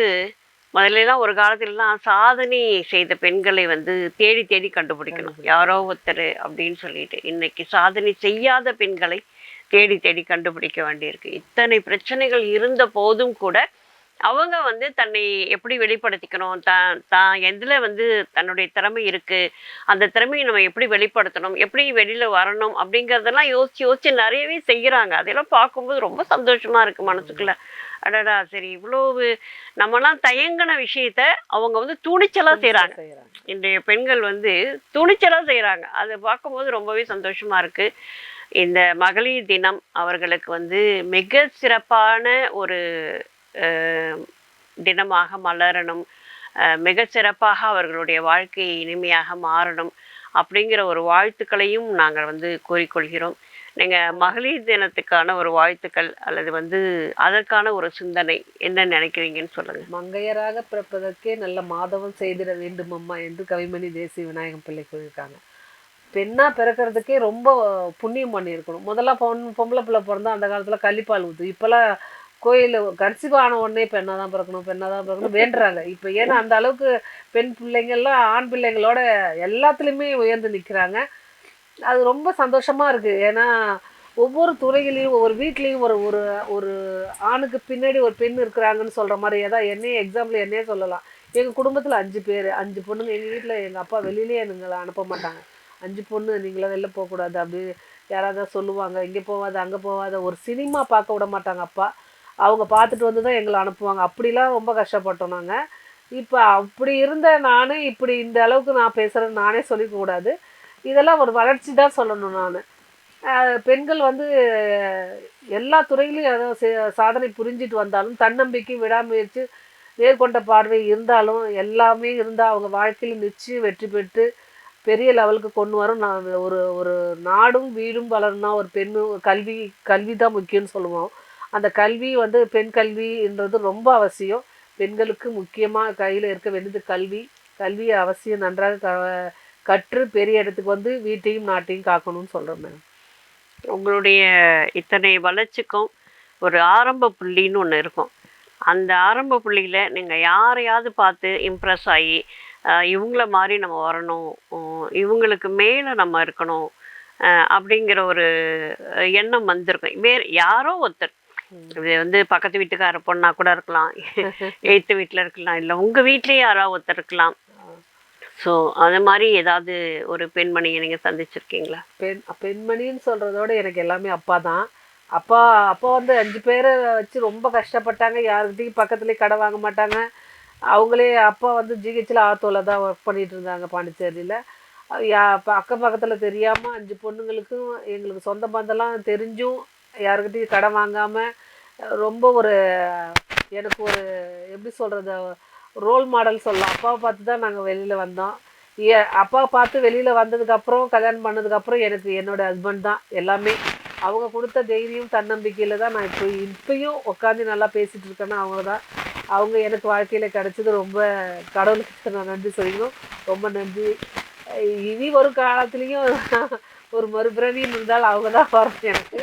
முதல்லாம் ஒரு காலத்துலலாம் சாதனை செய்த பெண்களை வந்து தேடி தேடி கண்டுபிடிக்கணும், யாரோ ஒருத்தர் அப்படின்னு சொல்லிட்டு. இன்னைக்கு சாதனை செய்யாத பெண்களை தேடி தேடி கண்டுபிடிக்க வேண்டியிருக்கு. இத்தனை பிரச்சனைகள் இருந்த போதும் கூட அவங்க வந்து தன்னை எப்படி வெளிப்படுத்திக்கணும், தான் எதில் வந்து தன்னுடைய திறமை இருக்குது, அந்த திறமையை நம்ம எப்படி வெளிப்படுத்தணும், எப்படி வெளியில் வரணும் அப்படிங்கிறதெல்லாம் யோசித்து நிறையவே செய்கிறாங்க. அதெல்லாம் பார்க்கும்போது ரொம்ப சந்தோஷமாக இருக்குது மனசுக்குள்ளே. அடடா, சரி இவ்வளவு நம்மலாம் தயங்கின விஷயத்த அவங்க வந்து துணிச்சலாக செய்கிறாங்க. இன்றைய பெண்கள் வந்து துணிச்சலாக செய்கிறாங்க. அதை பார்க்கும்போது ரொம்பவே சந்தோஷமாக இருக்குது. இந்த மகளிர் தினம் அவர்களுக்கு வந்து மிக சிறப்பான ஒரு தினமாக மலரணும், மிக சிறப்பாக அவர்களுடைய வாழ்க்கை இனிமையாக மாறணும் அப்படிங்கிற ஒரு வாழ்த்துக்களையும் நாங்கள் வந்து கூறிக்கொள்கிறோம். நீங்கள் மகளிர் தினத்துக்கான ஒரு வாழ்த்துக்கள் அல்லது வந்து அதற்கான ஒரு சிந்தனை என்ன நினைக்கிறீங்கன்னு சொல்லுங்கள். மங்கையராக பிறப்பதற்கே நல்ல மாதவம் செய்திட வேண்டும் அம்மா என்று கவிமணி தேசிய விநாயகம் பிள்ளை கூறியிருக்காங்க. பெண்ணாக பிறக்கிறதுக்கே ரொம்ப புண்ணியம் பண்ணியிருக்கணும். முதல்ல பொம்பளை பிள்ளை பிறந்தா அந்த காலத்தில் கள்ளிப்பால் ஊற்று. இப்போல்லாம் கோயிலில் கன்சீவ் ஆன உடனே பெண்ணாக தான் பிறக்கணும் வேண்டுறாங்க. இப்போ ஏன்னா அந்த அளவுக்கு பெண் பிள்ளைங்கள்லாம் ஆண் பிள்ளைங்களோட எல்லாத்துலேயுமே உயர்ந்து நிற்கிறாங்க. அது ரொம்ப சந்தோஷமாக இருக்குது. ஏன்னா ஒவ்வொரு துறைகளையும் ஒவ்வொரு வீட்லேயும் ஒரு ஒரு ஒரு ஆணுக்கு பின்னாடி ஒரு பெண் இருக்கிறாங்கன்னு சொல்கிற மாதிரி. ஏதாவது என்னையே எக்ஸாம்பிள் என்னையே சொல்லலாம். எங்கள் குடும்பத்தில் 5 பேர், 5 பொண்ணுங்க. எங்கள் வீட்டில் எங்கள் அப்பா வெளியிலேயே எங்களை அனுப்ப மாட்டாங்க. 5 பொண்ணு, நீங்களாம் வெளில போகக்கூடாது அப்படி யாராவது சொல்லுவாங்க, இங்கே போகாத அங்கே போகாத. ஒரு சினிமா பார்க்க விட மாட்டாங்க அப்பா. அவங்க பார்த்துட்டு வந்து தான் எங்களை அனுப்புவாங்க. அப்படிலாம் ரொம்ப கஷ்டப்பட்டோம் நாங்கள். இப்போ அப்படி இருந்த நான் இப்படி இந்த அளவுக்கு நான் பேசுகிறேன்னு நானே சொல்லிக்க கூடாது. இதெல்லாம் ஒரு வளர்ச்சி தான் சொல்லணும் நான். பெண்கள் வந்து எல்லா துறையிலையும் ஏதோ சாதனை புரிஞ்சிட்டு வந்தாலும், தன்னம்பிக்கை, விடாமுயற்சி, நேர்கொண்ட பார்வை இருந்தாலும், எல்லாமே இருந்தால் அவங்க வாழ்க்கையில் நிச்சயம் வெற்றி பெற்று பெரிய லெவலுக்கு கொண்டு வரும். நான் ஒரு ஒரு நாடும் வீடும் வளரணும்னா ஒரு பெண்ணும் கல்வி கல்வி தான் முக்கியம்னு சொல்லுவோம். அந்த கல்வி வந்து பெண் கல்வின்றது ரொம்ப அவசியம். பெண்களுக்கு முக்கியமாக கையில் இருக்க வேண்டியது கல்வி. கல்வியை அவசியம் நன்றாக கற்று பெரிய இடத்துக்கு வந்து வீட்டையும் நாட்டையும் காக்கணும்னு சொல்கிறேன் மேடம். உங்களுடைய இத்தனை வளர்ச்சிக்கும் ஒரு ஆரம்ப புள்ளின்னு ஒன்று இருக்கும். அந்த ஆரம்ப புள்ளியில் நீங்கள் யாரையாவது பார்த்து இம்ப்ரெஸ் ஆகி இவங்கள மாதிரி நம்ம வரணும், இவங்களுக்கு மேலே நம்ம இருக்கணும் அப்படிங்கிற ஒரு எண்ணம் வந்திருக்கும். வேறு யாரோ ஒருத்தர், இது வந்து பக்கத்து வீட்டுக்கார பொண்ணா கூட இருக்கலாம், எய்த்து வீட்டில் இருக்கலாம், இல்லை உங்கள் வீட்லேயே யாராவது ஒருத்தர் இருக்கலாம். ஸோ அது மாதிரி ஏதாவது ஒரு பெண்மணியை நீங்கள் சந்திச்சிருக்கீங்களா? பெண்மணின்னு சொல்கிறதோட எனக்கு எல்லாமே அப்பா தான். அப்பா வந்து 5 பேரை வச்சு ரொம்ப கஷ்டப்பட்டாங்க. யாருக்கிட்டையும் பக்கத்துலேயே கடை வாங்க மாட்டாங்க. அவங்களே அப்பா வந்து ஜிஹெச்சில் ஆத்தோவில் தான் ஒர்க் பண்ணிகிட்டு இருந்தாங்க பாண்டிச்சேரியில். அக்கம் பக்கத்தில் தெரியாமல் 5 பொண்ணுங்களுக்கும் எங்களுக்கு சொந்த பந்தம்லாம் தெரிஞ்சும் யாருக்கிட்டையும் கடை வாங்காமல் ரொம்ப ஒரு எனக்கு ஒரு எப்படி சொல்கிறது ரோல் மாடல் சொல்லலாம். அப்பாவை பார்த்து தான் நாங்கள் வெளியில் வந்தோம். அப்பாவை பார்த்து வெளியில் வந்ததுக்கப்புறம் கல்யாணம் பண்ணதுக்கப்புறம் எனக்கு என்னோடய ஹஸ்பண்ட் தான் எல்லாமே. அவங்க கொடுத்த தைரியம் தன்னம்பிக்கையில் தான் நான் இப்பயும் உட்காந்து நல்லா பேசிகிட்டு இருக்கேன்னா அவங்க தான். அவங்க எனக்கு வாழ்க்கையில் கிடச்சது ரொம்ப கடவுளுக்கு நான் நன்றி சொல்லிக்கணும். ரொம்ப நன்றி. இனி ஒரு காலத்துலேயும் ஒரு மறுபிறவின்னு இருந்தால் அவங்க தான் வரணும் எனக்கு.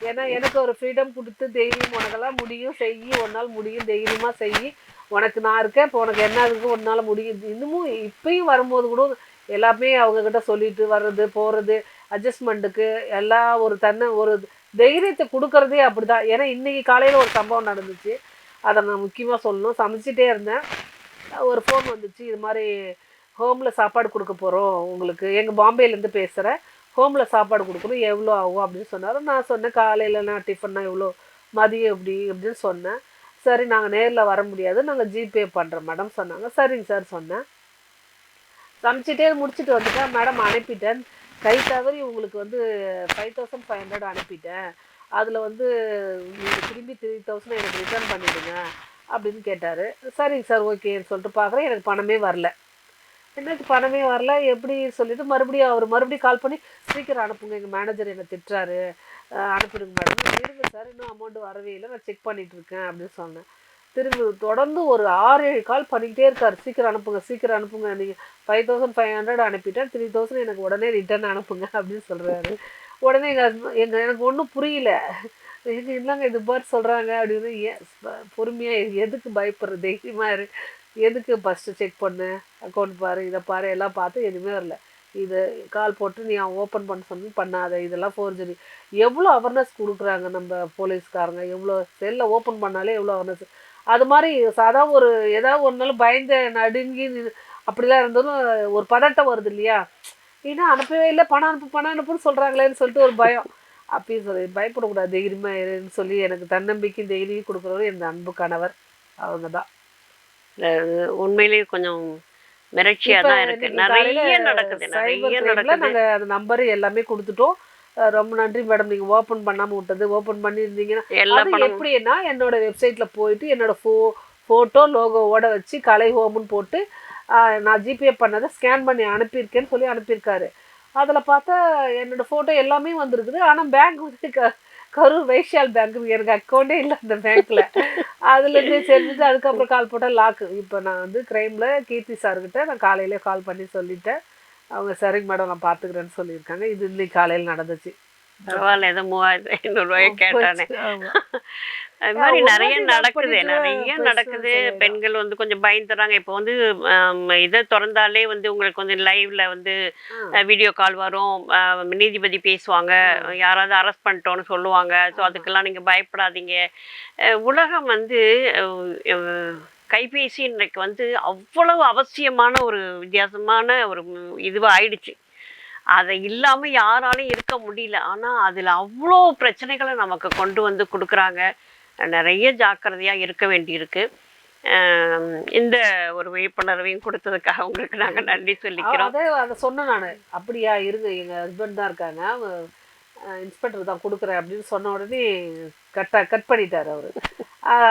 ஏன்னா எனக்கு ஒரு ஃப்ரீடம் கொடுத்து தைரியம் உனக்கெல்லாம் முடியும் செய்யி, ஒன்றால் முடியும், தைரியமாக செய்யி, உனக்கு நான் இருக்கேன், இப்போ உனக்கு என்ன இருக்குது உன்னால் முடியும். இன்னமும் இப்பயும் வரும்போது கூட எல்லாமே அவங்கக்கிட்ட சொல்லிட்டு வர்றது போகிறது அட்ஜஸ்ட்மெண்ட்டுக்கு எல்லாம் ஒரு தைரியத்தை கொடுக்கறதே அப்படி தான். ஏன்னா இன்றைக்கி காலையில் ஒரு சம்பவம் நடந்துச்சு, அதை நான் முக்கியமாக சொல்லணும். சமைச்சிட்டே இருந்தேன், ஒரு ஃபோன் வந்துச்சு, இது மாதிரி ஹோமில் சாப்பாடு கொடுக்க போகிறோம் உங்களுக்கு, எங்கள் பாம்பேலேருந்து பேசுகிறேன், ஹோமில் சாப்பாடு கொடுக்கணும், எவ்வளோ ஆகும் அப்படின்னு சொன்னார். நான் சொன்னேன் காலையில் நான் டிஃபன்னா எவ்வளோ, மதியம் எப்படி அப்படின்னு சொன்னேன். சரி நாங்கள் நேரில் வர முடியாது, நாங்கள் ஜிபே பண்ணுறோம் மேடம் சொன்னாங்க. சரிங்க சார் சொன்னேன். சமைச்சிட்டே முடிச்சுட்டு வந்துட்டேன். மேடம் அனுப்பிட்டேன், கை தவறி உங்களுக்கு வந்து 5500 அனுப்பிட்டேன், அதில் வந்து நீங்கள் திரும்பி 3000 எனக்கு ரிட்டர்ன் பண்ணிவிடுங்க அப்படின்னு கேட்டார். சரிங்க சார் ஓகேன்னு சொல்லிட்டு பார்க்குறேன், எனக்கு பணமே வரல. எனக்கு பணமே வரல எப்படி சொல்லிவிட்டு மறுபடியும் கால் பண்ணி சீக்கிரம் அனுப்புங்க, எங்கள் மேனேஜர் என்னை திட்டுறாரு, அனுப்பிடுங்க மேடம். இருங்க சார் இன்னும் அமௌண்ட் வரவே இல்லை, நான் செக் பண்ணிகிட்டு இருக்கேன் அப்படின்னு சொன்னேன். திரும்பி தொடர்ந்து ஒரு 6-7 கால் பண்ணிக்கிட்டே இருக்கார், சீக்கிரம் அனுப்புங்க, நீங்கள் 5500 அனுப்பிட்டேன், 3000 எனக்கு உடனே ரிட்டர்ன் அனுப்புங்க அப்படின்னு சொல்கிறாரு. உடனே எனக்கு ஒன்றும் புரியல, இல்லைங்க இது மாதிரி சொல்கிறாங்க அப்படின்னு. பொறுமையாக எதுக்கு பயப்படுற, தைரியமாக எதுக்கு ஃபஸ்ட்டு செக் பண்ணு, அக்கௌண்ட் பாரு, இதை பாரு, எல்லாம் பார்த்து எதுவுமே வரல. இது கால் போட்டு நீ ஓப்பன் பண்ண சொன்னி பண்ணாத, இதெல்லாம் ஃபோர்ஜரி. எவ்வளோ அவேர்னஸ் கொடுக்குறாங்க நம்ம போலீஸ்காரங்க, எவ்வளோ செல்லை ஓப்பன் பண்ணாலே எவ்வளோ அவேர்னஸ். அது மாதிரி சாதாரண ஏதாவது ஒரு நாள் பயந்து நடுங்கி அப்படிலாம் இருந்தாலும் ஒரு பதட்டம் வருது இல்லையா, ஏன்னா அனுப்பவே இல்லை, பணம் அனுப்புன்னு சொல்கிறாங்களேன்னு சொல்லிட்டு ஒரு பயம். அப்பயும் சொல்லி பயப்படக்கூடாது, தைரியமாக இருன்னு சொல்லி எனக்கு தன்னம்பிக்கை தைரியம் கொடுக்குறவர் என் அன்பு கணவர், அவங்க தான். உண்மையிலேயே கொஞ்சம் மிரட்சியா தான் இருக்கு. நிறைய நடக்குது. நாங்க அந்த நம்பர் எல்லாமே கொடுத்துட்டோம். ரொம்ப நன்றி மேடம், நீங்க ஓபன் பண்ணாம விட்டது, ஓபன் பண்ணியிருந்தீங்கன்னா எப்படின்னா என்னோட வெப்சைட்ல போயிட்டு என்னோட போட்டோ லோகோவோட வச்சு கலை ஹோம்னு போட்டு நான் ஜிபே பண்ணதை ஸ்கேன் பண்ணி அனுப்பியிருக்கேன்னு சொல்லி அனுப்பியிருக்காரு. அதில் பார்த்தா என்னோட ஃபோட்டோ எல்லாமே வந்திருக்குது. ஆனால் பேங்க் வந்து கரூர் வைஷால் பேங்க், எனக்கு அக்கௌண்ட்டே இல்லை அந்த பேங்க்கில். அதுலேருந்து செஞ்சுட்டு அதுக்கப்புறம் கால் போட்டால் லாக்கு. இப்போ நான் வந்து க்ரைமில் கீர்த்தி சார்கிட்ட நான் காலையிலே கால் பண்ணி சொல்லிட்டேன். அவங்க சரிங்க மேடம் நான் பார்த்துக்கிறேன்னு சொல்லியிருக்காங்க. இது இன்னைக்கு காலையில் நடந்துச்சு. பரவாயில்ல, ஏதோ 3500 கேட்டானே. அது மாதிரி நிறைய நடக்குது. பெண்கள் வந்து கொஞ்சம் பயந்துறாங்க. இப்போ வந்து இதை திறந்தாலே வந்து உங்களுக்கு வந்து லைவ்ல வந்து வீடியோ கால் வரும், நீதிபதி பேசுவாங்க, யாராவது அரெஸ்ட் பண்ணிட்டோன்னு சொல்லுவாங்க. ஸோ அதுக்கெல்லாம் நீங்கள் பயப்படாதீங்க. உலகம் வந்து கைபேசி இன்றைக்கு வந்து அவ்வளவு அவசியமான ஒரு வித்தியாசமான ஒரு இதுவாக ஆயிடுச்சு. அதை இல்லாமல் யாராலையும் இருக்க முடியல. ஆனால் அதில் அவ்வளோ பிரச்சனைகளை நமக்கு கொண்டு வந்து கொடுக்குறாங்க. நிறைய ஜாக்கிரதையாக இருக்க வேண்டியிருக்கு. இந்த ஒரு விழிப்புணர்வையும் கொடுத்ததுக்காக உங்களுக்கு நாங்கள் நன்றி சொல்லிக்கிறோம். அதை சொன்னேன் நான். அப்படியா இருக்கு, எங்கள் ஹஸ்பண்ட் தான் இருக்காங்க, இன்ஸ்பெக்டர் தான் கொடுக்குறேன் அப்படின்னு சொன்ன உடனே கட் பண்ணிட்டார் அவர்.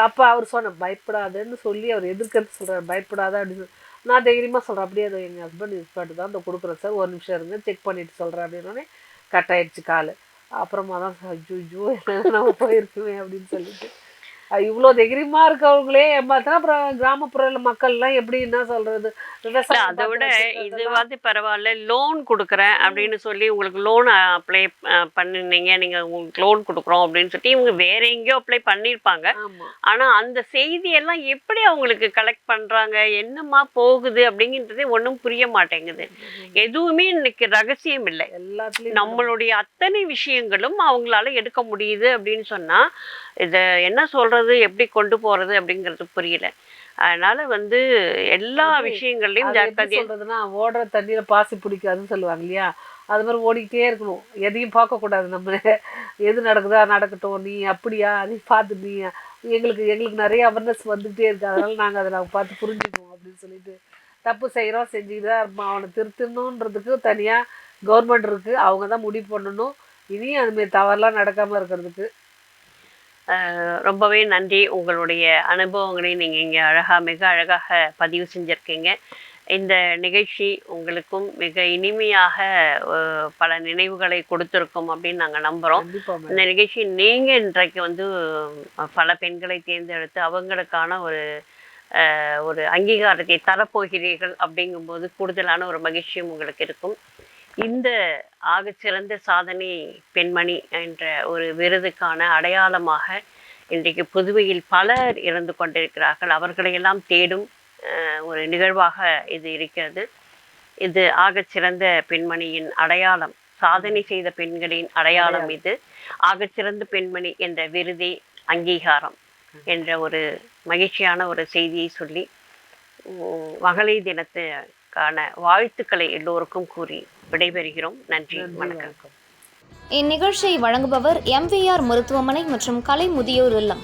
அப்போ அவர் சொன்ன பயப்படாதுன்னு சொல்லி அவர் எதிர்க்கிறது சொல்கிறார், பயப்படாத அப்படின்னு சொல்லி. நான் தைரியமாக சொல்கிறேன், அப்படியே அது எங்கள் ஹஸ்பண்ட் இன்ஸ்பெக்டர் தான் இந்த கொடுக்குறேன் சார், ஒரு நிமிஷம் இருங்க செக் பண்ணிட்டு சொல்கிறேன் அப்படின்னோடனே கட் ஆகிடுச்சு கால். அப்புறமா தான் ஐயோ நம்ம போயிருக்குமே அப்படின்னு சொல்லிட்டு இவ்வளோ தைரியமாக இருக்கவங்களே ஏமாத்தினா அப்புறம் கிராமப்புற மக்கள்லாம் எப்படி என்ன சொல்கிறது. அதை விட இது வந்து பரவாயில்ல, லோன் கொடுக்குறேன் அப்படின்னு சொல்லி உங்களுக்கு லோன் அப்ளை பண்ணினீங்க, நீங்கள் உங்களுக்கு லோன் கொடுக்குறோம் அப்படின்னு சொல்லி இவங்க வேற எங்கேயோ அப்ளை பண்ணியிருப்பாங்க. ஆனால் அந்த செய்தியெல்லாம் எப்படி அவங்களுக்கு கலெக்ட் பண்ணுறாங்க, என்னமா போகுது அப்படிங்கிறதே ஒன்றும் புரிய மாட்டேங்குது. எதுவுமே இன்னைக்கு ரகசியம் இல்லை, எல்லாத்துலேயும் நம்மளுடைய அத்தனை விஷயங்களும் அவங்களால எடுக்க முடியுது அப்படின்னு சொன்னால் இதை என்ன சொல்கிறது, எப்படி கொண்டு போகிறது அப்படிங்கிறது புரியல. அதனால வந்து எல்லா விஷயங்கள்லையும் சொல்றதுன்னா ஓடுற தண்ணியில பாசி பிடிக்காதுன்னு சொல்லுவாங்க இல்லையா, அது மாதிரி ஓடிக்கிட்டே இருக்கணும், எதையும் பார்க்கக்கூடாது. நம்ம எது நடக்குதா நடக்கட்டும், நீ அப்படியா நீ பார்த்து நீ எங்களுக்கு நிறைய அவேர்னஸ் வந்துகிட்டே இருக்கு, அதனால நாங்கள் அதை பார்த்து புரிஞ்சுக்குவோம் அப்படின்னு சொல்லிட்டு தப்பு செய்கிறோம் செஞ்சுக்கிட்டு தான் இருப்போம். அவனை திருத்தணுன்றதுக்கு தனியாக கவர்மெண்ட் இருக்குது, அவங்க தான் முடிவு பண்ணணும் இனியும் அதுமாரி தவறுலாம் நடக்காமல் இருக்கிறதுக்கு. ரொம்பவே நன்றி. உங்களுடைய அனுபவங்களை நீங்கள் இங்கே மிக அழகாக பதிவு செஞ்சுருக்கீங்க. இந்த நிகழ்ச்சி உங்களுக்கும் மிக இனிமையாக பல நினைவுகளை கொடுத்துருக்கும் அப்படின்னு நாங்கள் நம்புகிறோம். இந்த நிகழ்ச்சி நீங்கள் இன்றைக்கு வந்து பல பெண்களை தேர்ந்தெடுத்து அவங்களுக்கான ஒரு அங்கீகாரத்தை தரப்போகிறீர்கள் அப்படிங்கும்போது கூடுதலான ஒரு மகிழ்ச்சியும் உங்களுக்கு இருக்கும். இந்த ஆகச்சிறந்த சாதனை பெண்மணி என்ற ஒரு விருதுக்கான அடையாளமாக இன்றைக்கு புதுவையில் பலர் இருந்து கொண்டிருக்கிறார்கள். அவர்களையெல்லாம் தேடும் ஒரு நிகழ்வாக இது இருக்கிறது. இது ஆகச்சிறந்த பெண்மணியின் அடையாளம், சாதனை செய்த பெண்களின் அடையாளம். இது ஆகச்சிறந்த பெண்மணி என்ற விருதே அங்கீகாரம் என்ற ஒரு மகிழ்ச்சியான ஒரு செய்தியை சொல்லி மகளிர் தினத்துக்கான வாழ்த்துக்களை எல்லோருக்கும் கூறி விடைபெறுகிறோம். நன்றி, வணக்கம். இந்நிகழ்ச்சியை வழங்குபவர் MVR மருத்துவமனை மற்றும் கலை முதியோர் இல்லம்.